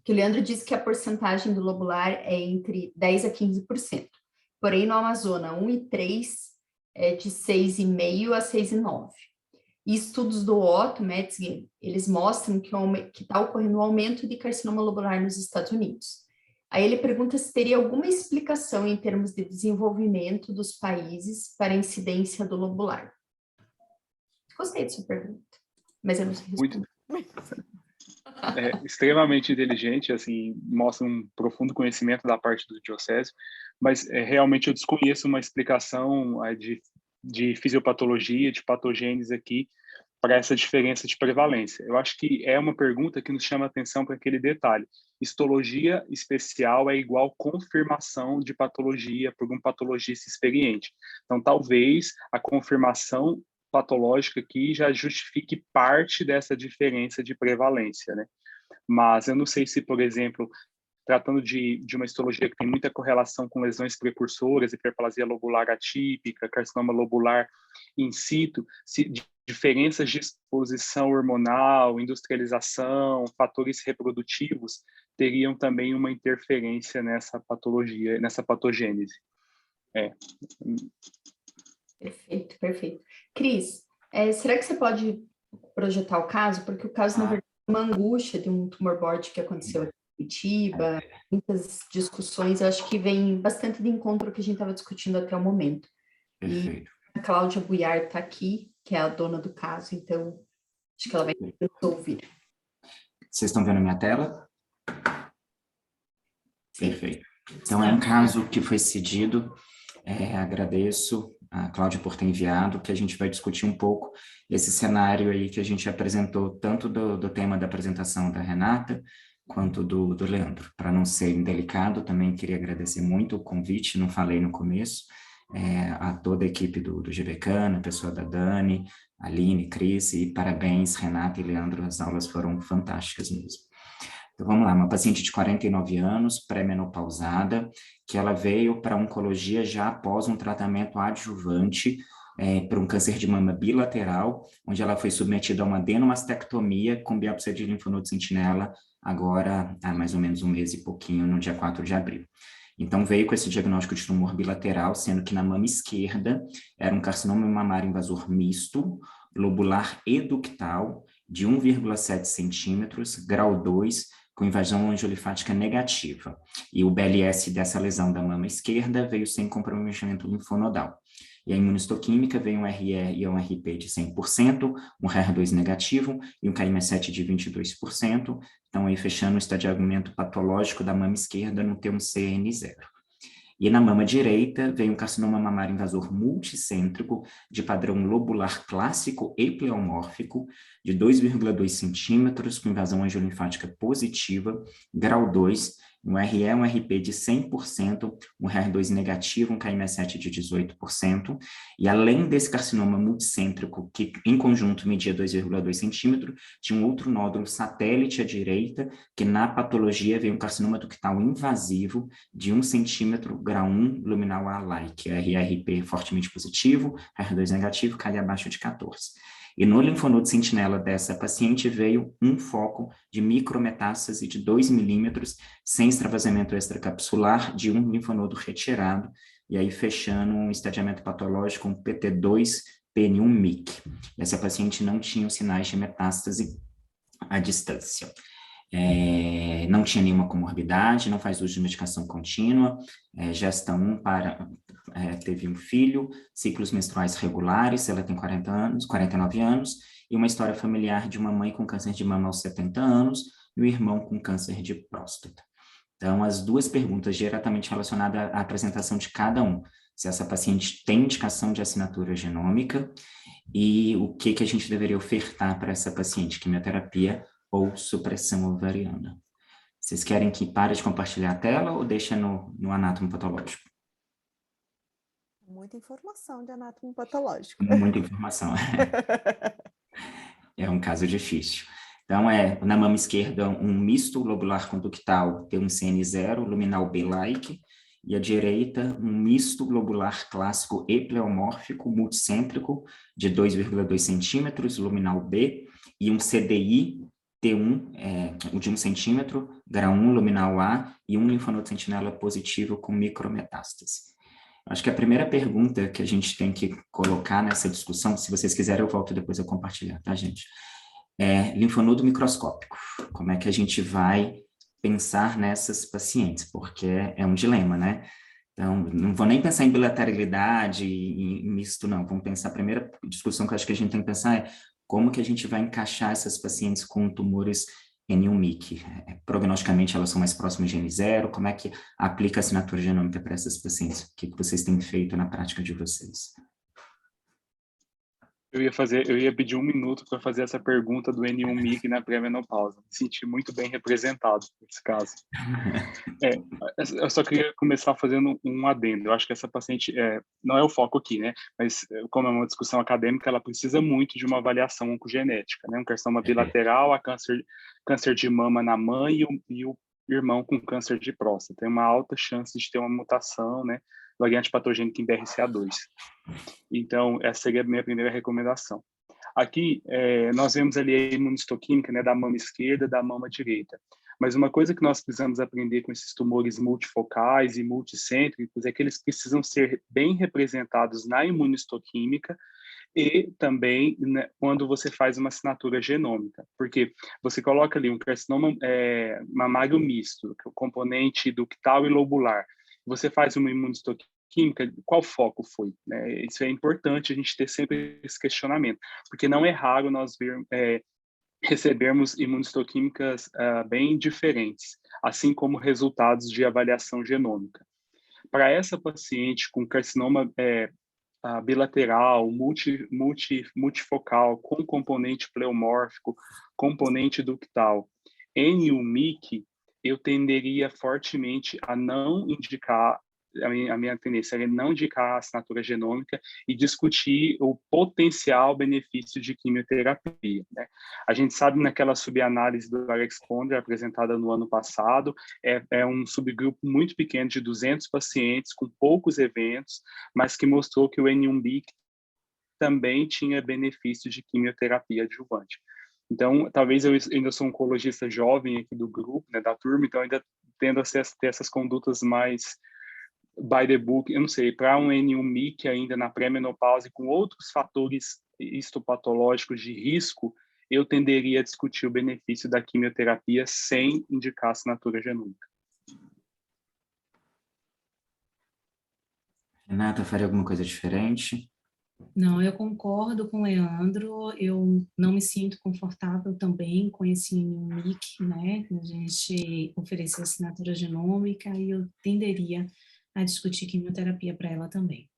que o Leandro disse que a porcentagem do lobular é entre 10% a 15%. Porém, no Amazonas, 1,3% é de 6,5% a 6,9%. E estudos do Otto Metzger, eles mostram que está ocorrendo um aumento de carcinoma lobular nos Estados Unidos. Aí ele pergunta se teria alguma explicação em termos de desenvolvimento dos países para a incidência do lobular. Gostei da sua pergunta, mas eu não sei responder. Extremamente inteligente, assim, mostra um profundo conhecimento da parte do Diocésio, mas realmente eu desconheço uma explicação de fisiopatologia, de patogênese aqui, para essa diferença de prevalência. Eu acho que é uma pergunta que nos chama a atenção para aquele detalhe. Histologia especial é igual confirmação de patologia por um patologista experiente. Então, talvez a confirmação patológica aqui já justifique parte dessa diferença de prevalência, né? Mas eu não sei se, por exemplo, tratando de uma histologia que tem muita correlação com lesões precursoras, hiperplasia lobular atípica, carcinoma lobular in situ, se diferenças de exposição hormonal, industrialização, fatores reprodutivos teriam também uma interferência nessa patologia, nessa patogênese. Perfeito. Cris, será que você pode projetar o caso? Porque o caso, na verdade, é uma angústia de um tumor board que aconteceu aqui em Curitiba, muitas discussões, eu acho que vem bastante de encontro que a gente estava discutindo até o momento. Perfeito. E a Cláudia Buiar está aqui, que é a dona do caso, então acho que ela vai ouvir. Vocês estão vendo a minha tela? Sim. Perfeito. Então, é um caso que foi cedido, agradeço a Cláudia por ter enviado, que a gente vai discutir um pouco esse cenário aí que a gente apresentou, tanto do tema da apresentação da Renata, quanto do Leandro. Para não ser indelicado, também queria agradecer muito o convite, não falei no começo, a toda a equipe do GBCAN, a pessoa da Dani, Aline, Cris, e parabéns, Renata e Leandro, as aulas foram fantásticas mesmo. Então, vamos lá, uma paciente de 49 anos, pré-menopausada, que ela veio para oncologia já após um tratamento adjuvante para um câncer de mama bilateral, onde ela foi submetida a uma adenomastectomia com biópsia de linfonodo sentinela, agora há mais ou menos um mês e pouquinho, no dia 4 de abril. Então, veio com esse diagnóstico de tumor bilateral, sendo que na mama esquerda era um carcinoma mamário invasor misto, lobular e ductal, de 1,7 centímetros, grau 2, com invasão angiolinfática negativa. E o BLS dessa lesão da mama esquerda veio sem comprometimento linfonodal. E a imunistoquímica veio um RE e um RP de 100%, um HER2 negativo e um KM7 de 22%. Então, aí fechando o estadiamento patológico da mama esquerda no T1CN0. E na mama direita veio um carcinoma mamário invasor multicêntrico de padrão lobular clássico e pleomórfico de 2,2 centímetros com invasão angiolinfática positiva, grau 2, um RE, um RP de 100%, um HER2 negativo, um KM7 de 18%, e além desse carcinoma multicêntrico, que em conjunto media 2,2 centímetros, tinha um outro nódulo satélite à direita, que na patologia veio um carcinoma ductal invasivo de 1 centímetro, grau 1, luminal A-like, RRP fortemente positivo, HER2 negativo, KI abaixo de 14. E no linfonodo sentinela dessa paciente veio um foco de micrometástase de 2 milímetros, sem extravasamento extracapsular, de um linfonodo retirado, e aí fechando um estadiamento patológico, um PT2, PN1-MIC. Essa paciente não tinha os sinais de metástase à distância. Não tinha nenhuma comorbidade, não faz uso de medicação contínua, gesta 1 teve um filho, ciclos menstruais regulares, ela tem 49 anos, e uma história familiar de uma mãe com câncer de mama aos 70 anos e um irmão com câncer de próstata. Então, as duas perguntas diretamente relacionadas à apresentação de cada um, se essa paciente tem indicação de assinatura genômica e o que a gente deveria ofertar para essa paciente, quimioterapia ou supressão ovariana. Vocês querem que pare de compartilhar a tela ou deixa no anátomo patológico? Muita informação de anátomo patológico. Muita informação. É um caso difícil. Então, na mama esquerda, um misto lobular conductal, T1CN0, luminal B-like, e à direita, um misto lobular clássico e pleomórfico, multicêntrico, de 2,2 centímetros, luminal B, e um CDI T1, de 1 centímetro, grau 1, luminal A, e um linfonodo sentinela positivo com micrometástase. Acho que a primeira pergunta que a gente tem que colocar nessa discussão, se vocês quiserem eu volto depois a compartilhar, tá, gente? Linfonodo microscópico. Como é que a gente vai pensar nessas pacientes? Porque é um dilema, né? Então, não vou nem pensar em bilateralidade, em misto, não. Vamos pensar, a primeira discussão que eu acho que a gente tem que pensar é como que a gente vai encaixar essas pacientes com tumores N1-MYC. Prognosticamente, elas são mais próximas de N0, como é que aplica a assinatura genômica para essas pacientes? O que vocês têm feito na prática de vocês? Eu ia pedir 1 minuto para fazer essa pergunta do N1-MYC na pré-menopausa. Me senti muito bem representado nesse caso. Eu só queria começar fazendo um adendo. Eu acho que essa paciente, não é o foco aqui, né? Mas como é uma discussão acadêmica, ela precisa muito de uma avaliação oncogenética, né? Um carcinoma bilateral, a câncer de mama na mãe e o irmão com câncer de próstata. Tem uma alta chance de ter uma mutação, né? Variante patogênica em BRCA2. Então, essa seria a minha primeira recomendação. Aqui, nós vemos ali a imunistoquímica, né, da mama esquerda e da mama direita. Mas uma coisa que nós precisamos aprender com esses tumores multifocais e multicêntricos é que eles precisam ser bem representados na imunistoquímica e também, né, quando você faz uma assinatura genômica. Porque você coloca ali um carcinoma mamário misto, que é o componente ductal e lobular. Você faz uma imunistoquímica, qual foco foi? Isso é importante a gente ter sempre esse questionamento, porque não é raro nós recebermos imunistoquímicas bem diferentes, assim como resultados de avaliação genômica. Para essa paciente com carcinoma bilateral, multifocal, com componente pleomórfico, componente ductal, N1-MYC, eu tenderia fortemente a não indicar, a minha tendência é não indicar a assinatura genômica e discutir o potencial benefício de quimioterapia, né? A gente sabe naquela subanálise do Alex Ponder, apresentada no ano passado, é um subgrupo muito pequeno de 200 pacientes, com poucos eventos, mas que mostrou que o N1-MYC também tinha benefício de quimioterapia adjuvante. Então, talvez eu ainda sou um oncologista jovem aqui do grupo, né, da turma, então ainda tendo a ter essas condutas mais by the book, eu não sei, para um N1-MYC ainda na pré-menopausa e com outros fatores histopatológicos de risco, eu tenderia a discutir o benefício da quimioterapia sem indicar assinatura genômica. Renata, faria alguma coisa diferente? Não, eu concordo com o Leandro, eu não me sinto confortável também com esse MYC, né, a gente oferecer assinatura genômica, e eu tenderia a discutir quimioterapia para ela também.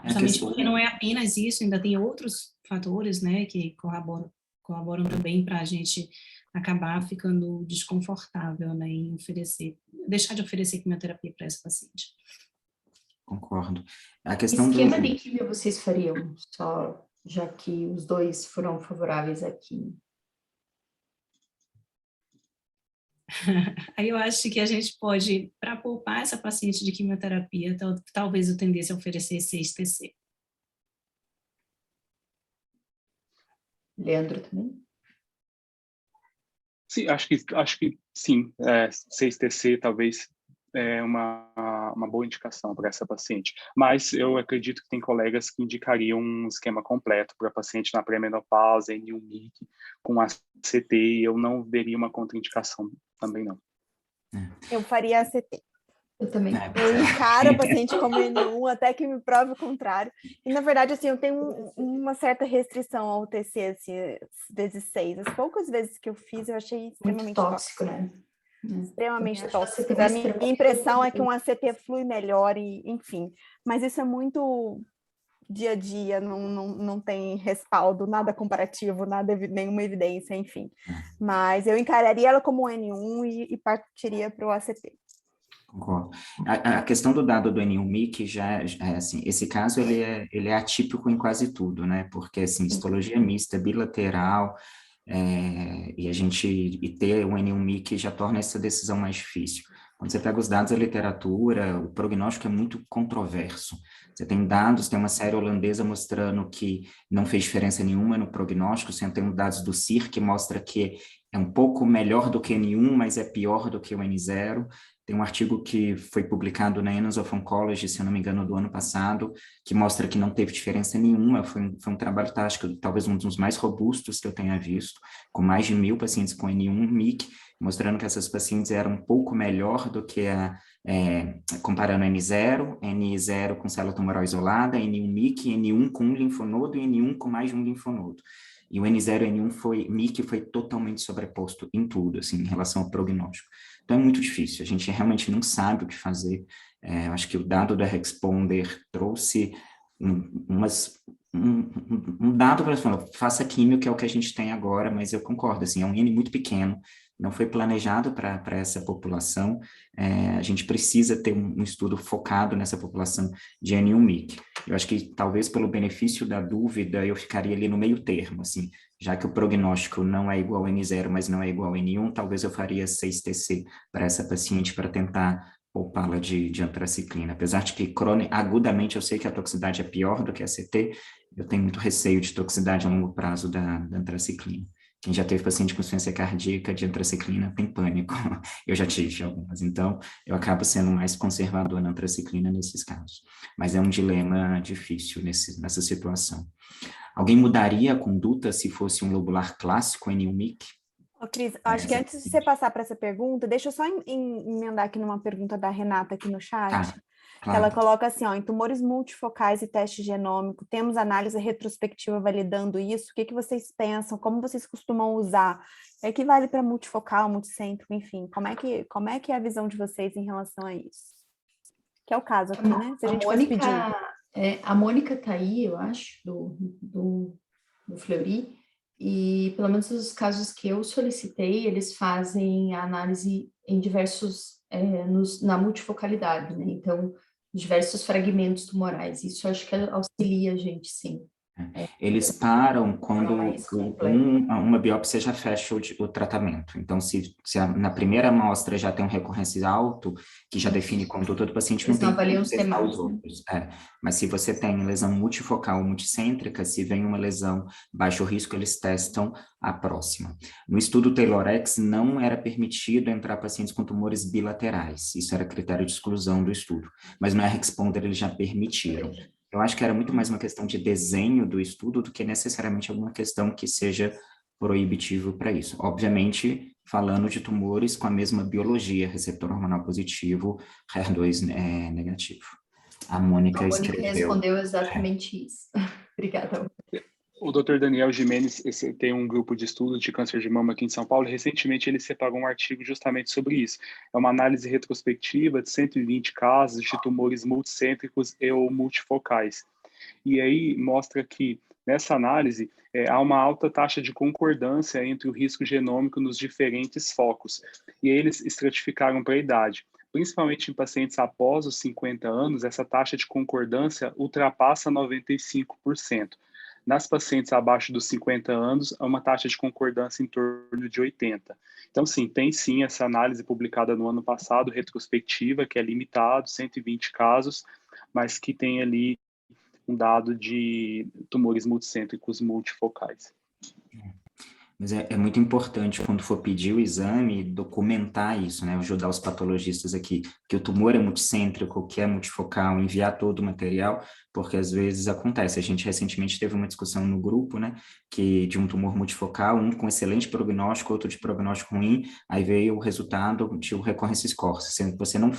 Justamente porque não é apenas isso, ainda tem outros fatores, né, que colaboram também para a gente acabar ficando desconfortável, né, em deixar de oferecer quimioterapia para essa paciente. Concordo. A Que questão esquema de quimio vocês fariam, só já que os dois foram favoráveis à quimio? Aí eu acho que a gente pode, para poupar essa paciente de quimioterapia, talvez eu tendesse a oferecer 6-TC. Leandro também? Sim, acho que sim, 6-TC talvez é uma boa indicação para essa paciente. Mas eu acredito que tem colegas que indicariam um esquema completo para paciente na pré-menopausa, N1-MYC, com ACT, e eu não veria uma contraindicação também, não. Eu faria ACT. Eu também. Eu encaro o paciente como N1 até que me prove o contrário. E, na verdade, assim, eu tenho uma certa restrição ao TC, assim, vezes 6. As poucas vezes que eu fiz, eu achei extremamente muito tóxico, né? Extremamente tóxico. A minha impressão é que um ACT flui melhor, e, enfim. Mas isso é muito dia a dia, não tem respaldo, nada comparativo, nenhuma evidência, enfim. Mas eu encararia ela como N1 e partiria para o ACT. Concordo. A questão do dado do N1-MYC já é assim, esse caso ele é atípico em quase tudo, né? Porque assim, histologia mista, bilateral, e ter um N1-MYC já torna essa decisão mais difícil. Quando você pega os dados da literatura, o prognóstico é muito controverso. Você tem dados, tem uma série holandesa mostrando que não fez diferença nenhuma no prognóstico, você tem dados do CIR que mostra que é um pouco melhor do que N1, mas é pior do que o N0. Tem um artigo que foi publicado na Annals of Oncology, se eu não me engano, do ano passado, que mostra que não teve diferença nenhuma. Foi um trabalho, acho que talvez um dos mais robustos que eu tenha visto, com mais de 1.000 pacientes com N1-MYC, mostrando que essas pacientes eram um pouco melhor do que comparando N0 com célula tumoral isolada, N1-MYC, N1 com um linfonodo e N1 com mais de um linfonodo. E o N0 e N1-MYC foi totalmente sobreposto em tudo, assim, em relação ao prognóstico. Então é muito difícil, a gente realmente não sabe o que fazer. Eu acho que o dado da Responder trouxe um dado para falar, faça químio, que é o que a gente tem agora, mas eu concordo, assim, é um N muito pequeno, não foi planejado para essa população, a gente precisa ter um estudo focado nessa população de N1-MYC. Eu acho que talvez pelo benefício da dúvida eu ficaria ali no meio termo, assim, já que o prognóstico não é igual ao N0, mas não é igual ao N1, talvez eu faria 6-TC para essa paciente para tentar poupá-la de antraciclina. Apesar de que agudamente eu sei que a toxicidade é pior do que a CT, eu tenho muito receio de toxicidade a longo prazo da antraciclina. Quem já teve paciente com insuficiência cardíaca de antraciclina tem pânico. Eu já tive algumas. Então, eu acabo sendo mais conservador na antraciclina nesses casos. Mas é um dilema difícil nessa situação. Alguém mudaria a conduta se fosse um lobular clássico N1-MYC? Cris, acho que antes de você passar para essa pergunta, deixa eu só emendar aqui numa pergunta da Renata aqui no chat. Claro. Que ela coloca assim, em tumores multifocais e teste genômico, temos análise retrospectiva validando isso? O que vocês pensam? Como vocês costumam usar? Equivale para multifocal, multicêntrico, enfim. Como é que é a visão de vocês em relação a isso? Que é o caso aqui, né? Se a gente fosse pedir. A Mônica está aí, eu acho, do Fleury, e pelo menos os casos que eu solicitei, eles fazem a análise em diversos, na multifocalidade, né? Então, diversos fragmentos tumorais. Isso eu acho que auxilia a gente, sim. Eles param quando mais completo. uma biópsia já fecha o tratamento. Então, se na primeira amostra já tem um recorrência alto, que já define conduta do paciente, Eles não não tem avaliam como os testar demais, os né? outros. Mas se você tem lesão multifocal, multicêntrica, se vem uma lesão baixo risco, eles testam a próxima. No estudo Taylor-X, não era permitido entrar pacientes com tumores bilaterais. Isso era critério de exclusão do estudo. Mas no R-Responder eles já permitiram. Eu acho que era muito mais uma questão de desenho do estudo do que necessariamente alguma questão que seja proibitivo para isso. Obviamente, falando de tumores com a mesma biologia, receptor hormonal positivo, HER2 negativo. A Mônica escreveu. Respondeu exatamente isso. Obrigada. O Dr. Daniel Gimenez tem um grupo de estudo de câncer de mama aqui em São Paulo, e recentemente ele separou um artigo justamente sobre isso. É uma análise retrospectiva de 120 casos de tumores multicêntricos e ou multifocais. E aí mostra que, nessa análise, há uma alta taxa de concordância entre o risco genômico nos diferentes focos. E aí eles estratificaram para a idade. Principalmente em pacientes após os 50 anos, essa taxa de concordância ultrapassa 95%. Nas pacientes abaixo dos 50 anos, há uma taxa de concordância em torno de 80%. Então, sim, tem sim essa análise publicada no ano passado, retrospectiva, que é limitado, 120 casos, mas que tem ali um dado de tumores multicêntricos multifocais. Mas é muito importante, quando for pedir o exame, documentar isso, né? Ajudar os patologistas aqui, que o tumor é multicêntrico, que é multifocal, enviar todo o material, porque às vezes acontece. A gente recentemente teve uma discussão no grupo, né? Que de um tumor multifocal, um com excelente prognóstico, outro de prognóstico ruim, aí veio o resultado de recorrência score, sendo que você não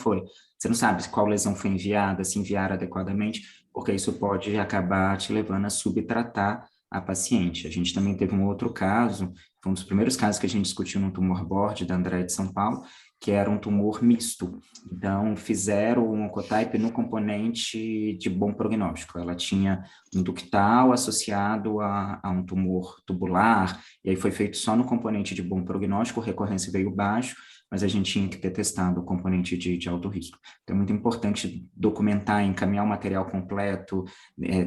não sabe qual lesão foi enviada, se enviar adequadamente, porque isso pode acabar te levando a subtratar a paciente. A gente também teve um outro caso, foi um dos primeiros casos que a gente discutiu no tumor board da Andrea de São Paulo, que era um tumor misto. Então, fizeram um oncotype no componente de bom prognóstico. Ela tinha um ductal associado a um tumor tubular, e aí foi feito só no componente de bom prognóstico, a recorrência veio baixo, mas a gente tinha que ter testado o componente de alto risco. Então, é muito importante documentar, encaminhar o material completo,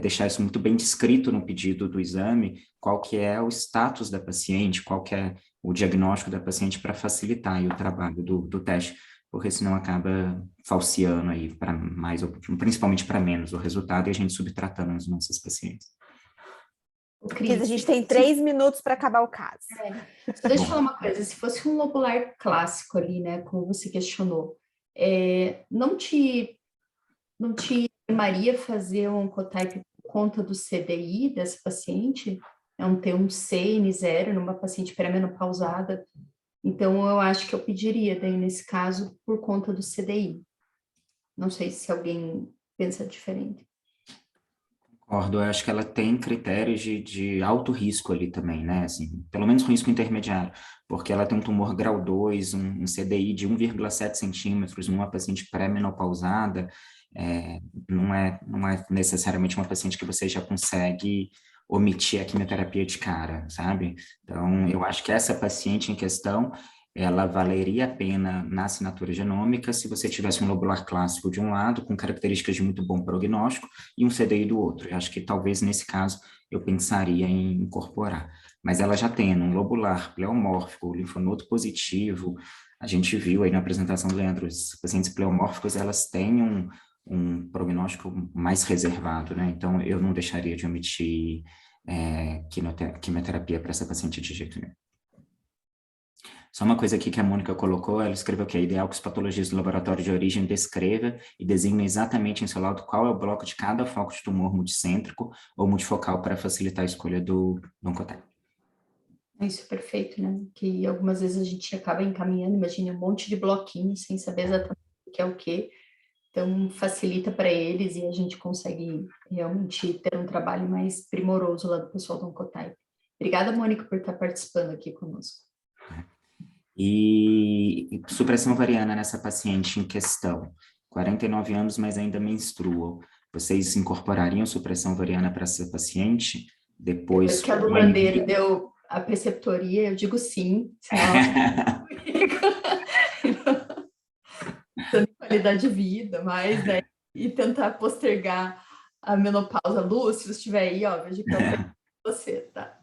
deixar isso muito bem descrito no pedido do exame, qual que é o status da paciente, qual que é o diagnóstico da paciente para facilitar aí o trabalho do teste, porque senão acaba falseando aí para mais, principalmente para menos o resultado e a gente subtratando as nossas pacientes. Cris, a gente tem 3 minutos para acabar o caso. Deixa eu falar uma coisa, se fosse um lobular clássico ali, né, como você questionou, não te animaria fazer um oncotype por conta do CDI dessa paciente? É um T1C N0 numa paciente pré-menopausada. Então, eu acho que eu pediria, daí, nesse caso, por conta do CDI. Não sei se alguém pensa diferente. Concordo, eu acho que ela tem critérios de alto risco ali também, né? Assim, pelo menos risco intermediário, porque ela tem um tumor grau 2, um CDI de 1,7 centímetros numa paciente pré-menopausada, não é necessariamente uma paciente que você já consegue omitir a quimioterapia de cara, sabe? Então, eu acho que essa paciente em questão, ela valeria a pena na assinatura genômica se você tivesse um lobular clássico de um lado, com características de muito bom prognóstico, e um CDI do outro. Eu acho que talvez nesse caso eu pensaria em incorporar. Mas ela já tendo um lobular pleomórfico, linfonodo positivo, a gente viu aí na apresentação do Leandro, os pacientes pleomórficos, elas têm um prognóstico mais reservado, né? Então, eu não deixaria de omitir quimioterapia para essa paciente de jeito nenhum. Só uma coisa aqui que a Mônica colocou, ela escreveu que é ideal que os patologistas do laboratório de origem descreva e designem exatamente em seu laudo qual é o bloco de cada foco de tumor multicêntrico ou multifocal para facilitar a escolha do oncotype. Isso é perfeito, né? Que algumas vezes a gente acaba encaminhando, imagina, um monte de bloquinhos sem saber exatamente o que é o quê. Então, facilita para eles e a gente consegue realmente ter um trabalho mais primoroso lá do pessoal do Oncotype. Obrigada, Mônica, por estar participando aqui conosco. E supressão ovariana nessa paciente em questão, 49 anos, mas ainda menstrua. vocês incorporariam supressão ovariana para essa paciente? Depois que a Lu Bandeira deu a preceptoria, eu digo sim. Tendo qualidade de vida, mas, né, e tentar postergar a menopausa. Lu, se você estiver aí, ó, vejo que eu você, tá?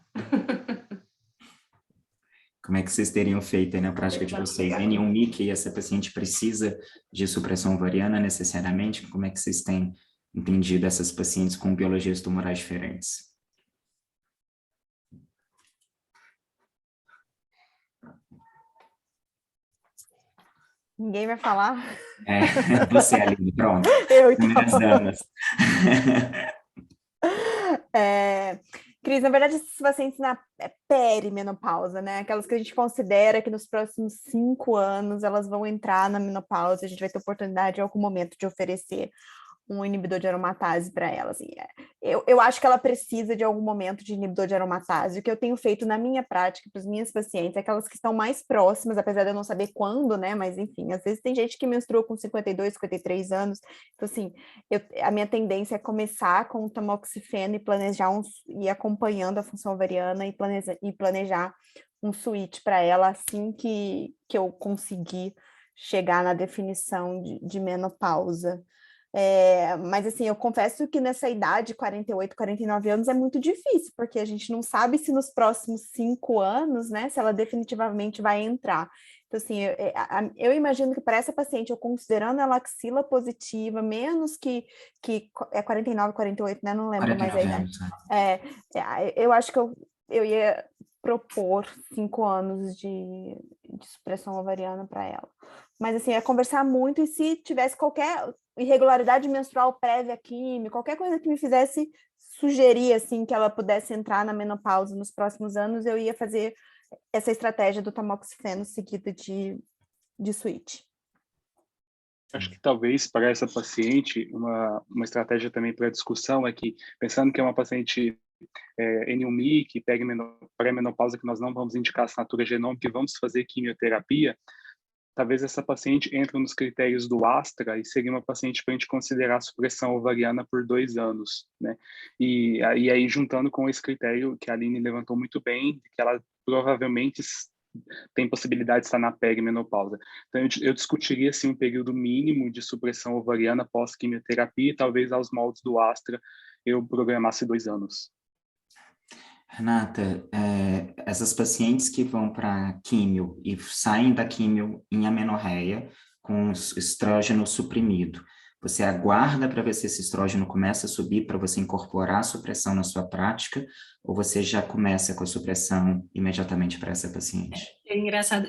Como é que vocês teriam feito aí na prática de vocês? N1-MIC, essa paciente precisa de supressão ovariana necessariamente? Como é que vocês têm entendido essas pacientes com biologias tumorais diferentes? Ninguém vai falar? Você, Aline, pronto. Eu, então. Primeiras damas. Cris, na verdade, esses pacientes na perimenopausa, né? Aquelas que a gente considera que nos próximos 5 anos elas vão entrar na menopausa, a gente vai ter oportunidade em algum momento de oferecer um inibidor de aromatase para ela. Assim, eu acho que ela precisa de algum momento de inibidor de aromatase. O que eu tenho feito na minha prática para as minhas pacientes, aquelas que estão mais próximas, apesar de eu não saber quando, né? Mas enfim, às vezes tem gente que menstrua com 52, 53 anos. Então, assim, a minha tendência é começar com o tamoxifeno e planejar ir acompanhando a função ovariana e planejar um switch para ela assim que eu conseguir chegar na definição de menopausa. Mas assim, eu confesso que nessa idade, 48, 49 anos, é muito difícil, porque a gente não sabe se nos próximos 5 anos, né, se ela definitivamente vai entrar. Então, assim, eu imagino que para essa paciente, eu considerando ela axila positiva, menos que é 49, 48, né, não lembro mais a idade. Eu acho que eu ia propor 5 anos de supressão ovariana para ela. Mas, assim, é conversar muito, e se tivesse qualquer irregularidade menstrual prévia à quimio, qualquer coisa que me fizesse sugerir, assim, que ela pudesse entrar na menopausa nos próximos anos, eu ia fazer essa estratégia do tamoxifeno seguida de switch. Acho que talvez para essa paciente, uma estratégia também para discussão é que, pensando que é uma paciente N1-MIC, pré-menopausa, que nós não vamos indicar assinatura genômica e vamos fazer quimioterapia, talvez essa paciente entre nos critérios do ASTRA e seria uma paciente para a gente considerar a supressão ovariana por 2 anos, né? E aí, juntando com esse critério que a Aline levantou muito bem, que ela provavelmente tem possibilidade de estar na perimenopausa. Então, eu discutiria, assim, um período mínimo de supressão ovariana pós-quimioterapia e talvez aos moldes do ASTRA eu programasse 2 anos. Renata, essas pacientes que vão para químio e saem da químio em amenorreia com estrógeno suprimido, você aguarda para ver se esse estrógeno começa a subir para você incorporar a supressão na sua prática, ou você já começa com a supressão imediatamente para essa paciente? É engraçado,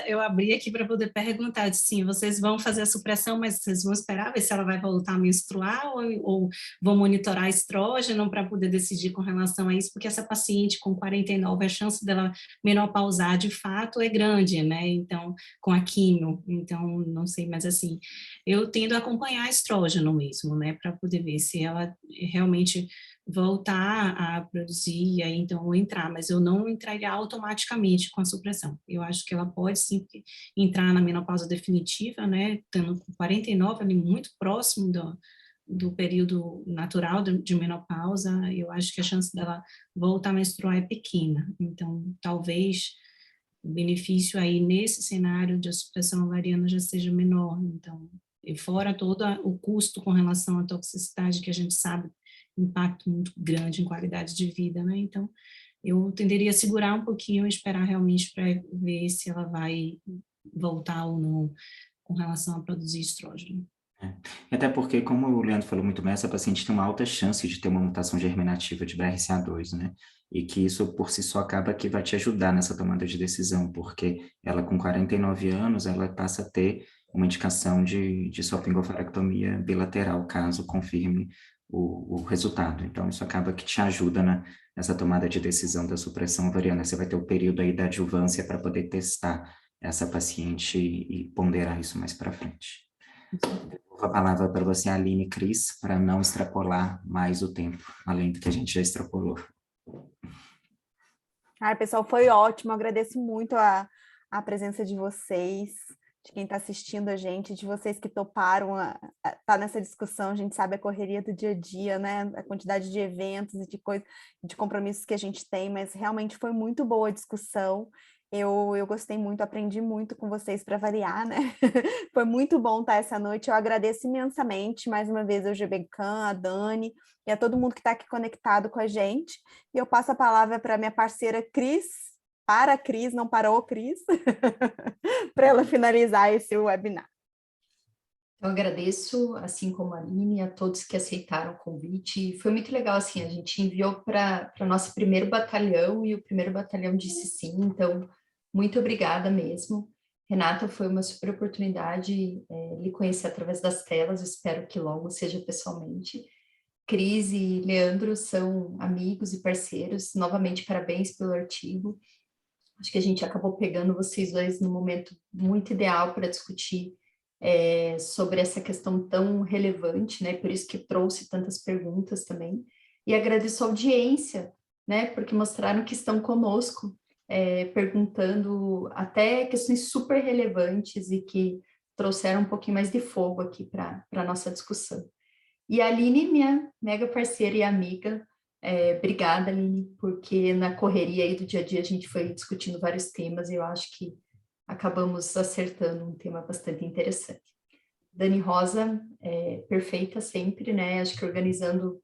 eu abri aqui para poder perguntar, sim, vocês vão fazer a supressão, mas vocês vão esperar ver se ela vai voltar a menstruar ou vão monitorar estrógeno para poder decidir com relação a isso, porque essa paciente com 49, a chance dela menopausar de fato é grande, né, então, com a quimio, então, não sei, mas assim, eu tendo a acompanhar estrógeno mesmo, né, para poder ver se ela realmente voltar a produzir e aí então entrar, mas eu não entraria automaticamente com a supressão. Eu acho que ela pode sim entrar na menopausa definitiva, né, estando com 49 ali muito próximo do período natural de menopausa, eu acho que a chance dela voltar a menstruar é pequena. Então, talvez o benefício aí nesse cenário de supressão ovariana já seja menor. Então, e fora todo o custo com relação à toxicidade que a gente sabe, impacto muito grande em qualidade de vida, né? Então, eu tenderia a segurar um pouquinho e esperar realmente para ver se ela vai voltar ou não com relação a produzir estrógeno. Até porque, como o Leandro falou muito bem, essa paciente tem uma alta chance de ter uma mutação germinativa de BRCA2, né? E que isso, por si só, acaba que vai te ajudar nessa tomada de decisão, porque ela, com 49 anos, ela passa a ter uma indicação de salpingofarectomia bilateral, caso confirme o resultado. Então, isso acaba que te ajuda nessa tomada de decisão da supressão ovariana. Você vai ter o período aí da adjuvância para poder testar essa paciente e ponderar isso mais para frente. A palavra para você, Aline e Cris, para não extrapolar mais o tempo, além do que a gente já extrapolou. Pessoal, foi ótimo, agradeço muito a presença de vocês. de quem está assistindo a gente, de vocês que toparam estar nessa discussão. A gente sabe a correria do dia a dia, né? A quantidade de eventos e de coisas, de compromissos que a gente tem, mas realmente foi muito boa a discussão. Eu gostei muito, aprendi muito com vocês para variar, né? Foi muito bom estar essa noite. Eu agradeço imensamente, mais uma vez, ao GBCAM, a Dani e a todo mundo que está aqui conectado com a gente. E eu passo a palavra para minha parceira Cris, para a Cris, não para o Cris, para ela finalizar esse webinar. Eu agradeço, assim como a Aline, a todos que aceitaram o convite. Foi muito legal, assim, a gente enviou para o nosso primeiro batalhão e o primeiro batalhão disse sim, então, muito obrigada mesmo. Renata, foi uma super oportunidade lhe conhecer através das telas, espero que logo seja pessoalmente. Cris e Leandro são amigos e parceiros, novamente parabéns pelo artigo. Acho que a gente acabou pegando vocês dois no momento muito ideal para discutir sobre essa questão tão relevante, né? Por isso que trouxe tantas perguntas também. E agradeço a audiência, né? Porque mostraram que estão conosco, perguntando até questões super relevantes e que trouxeram um pouquinho mais de fogo aqui para a nossa discussão. E a Aline, minha mega parceira e amiga, obrigada, Aline, porque na correria aí do dia a dia a gente foi discutindo vários temas e eu acho que acabamos acertando um tema bastante interessante. Dani Rosa, perfeita sempre, né? Acho que organizando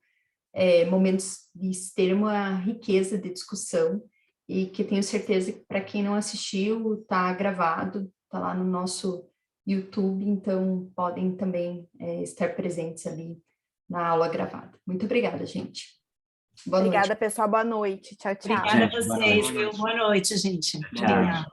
momentos de extrema riqueza de discussão e que tenho certeza que para quem não assistiu, está gravado, está lá no nosso YouTube, então podem também estar presentes ali na aula gravada. Muito obrigada, gente. Obrigada, pessoal. Boa noite. Tchau, tchau. Obrigada a vocês, viu? Boa noite, gente. Tchau. Obrigada.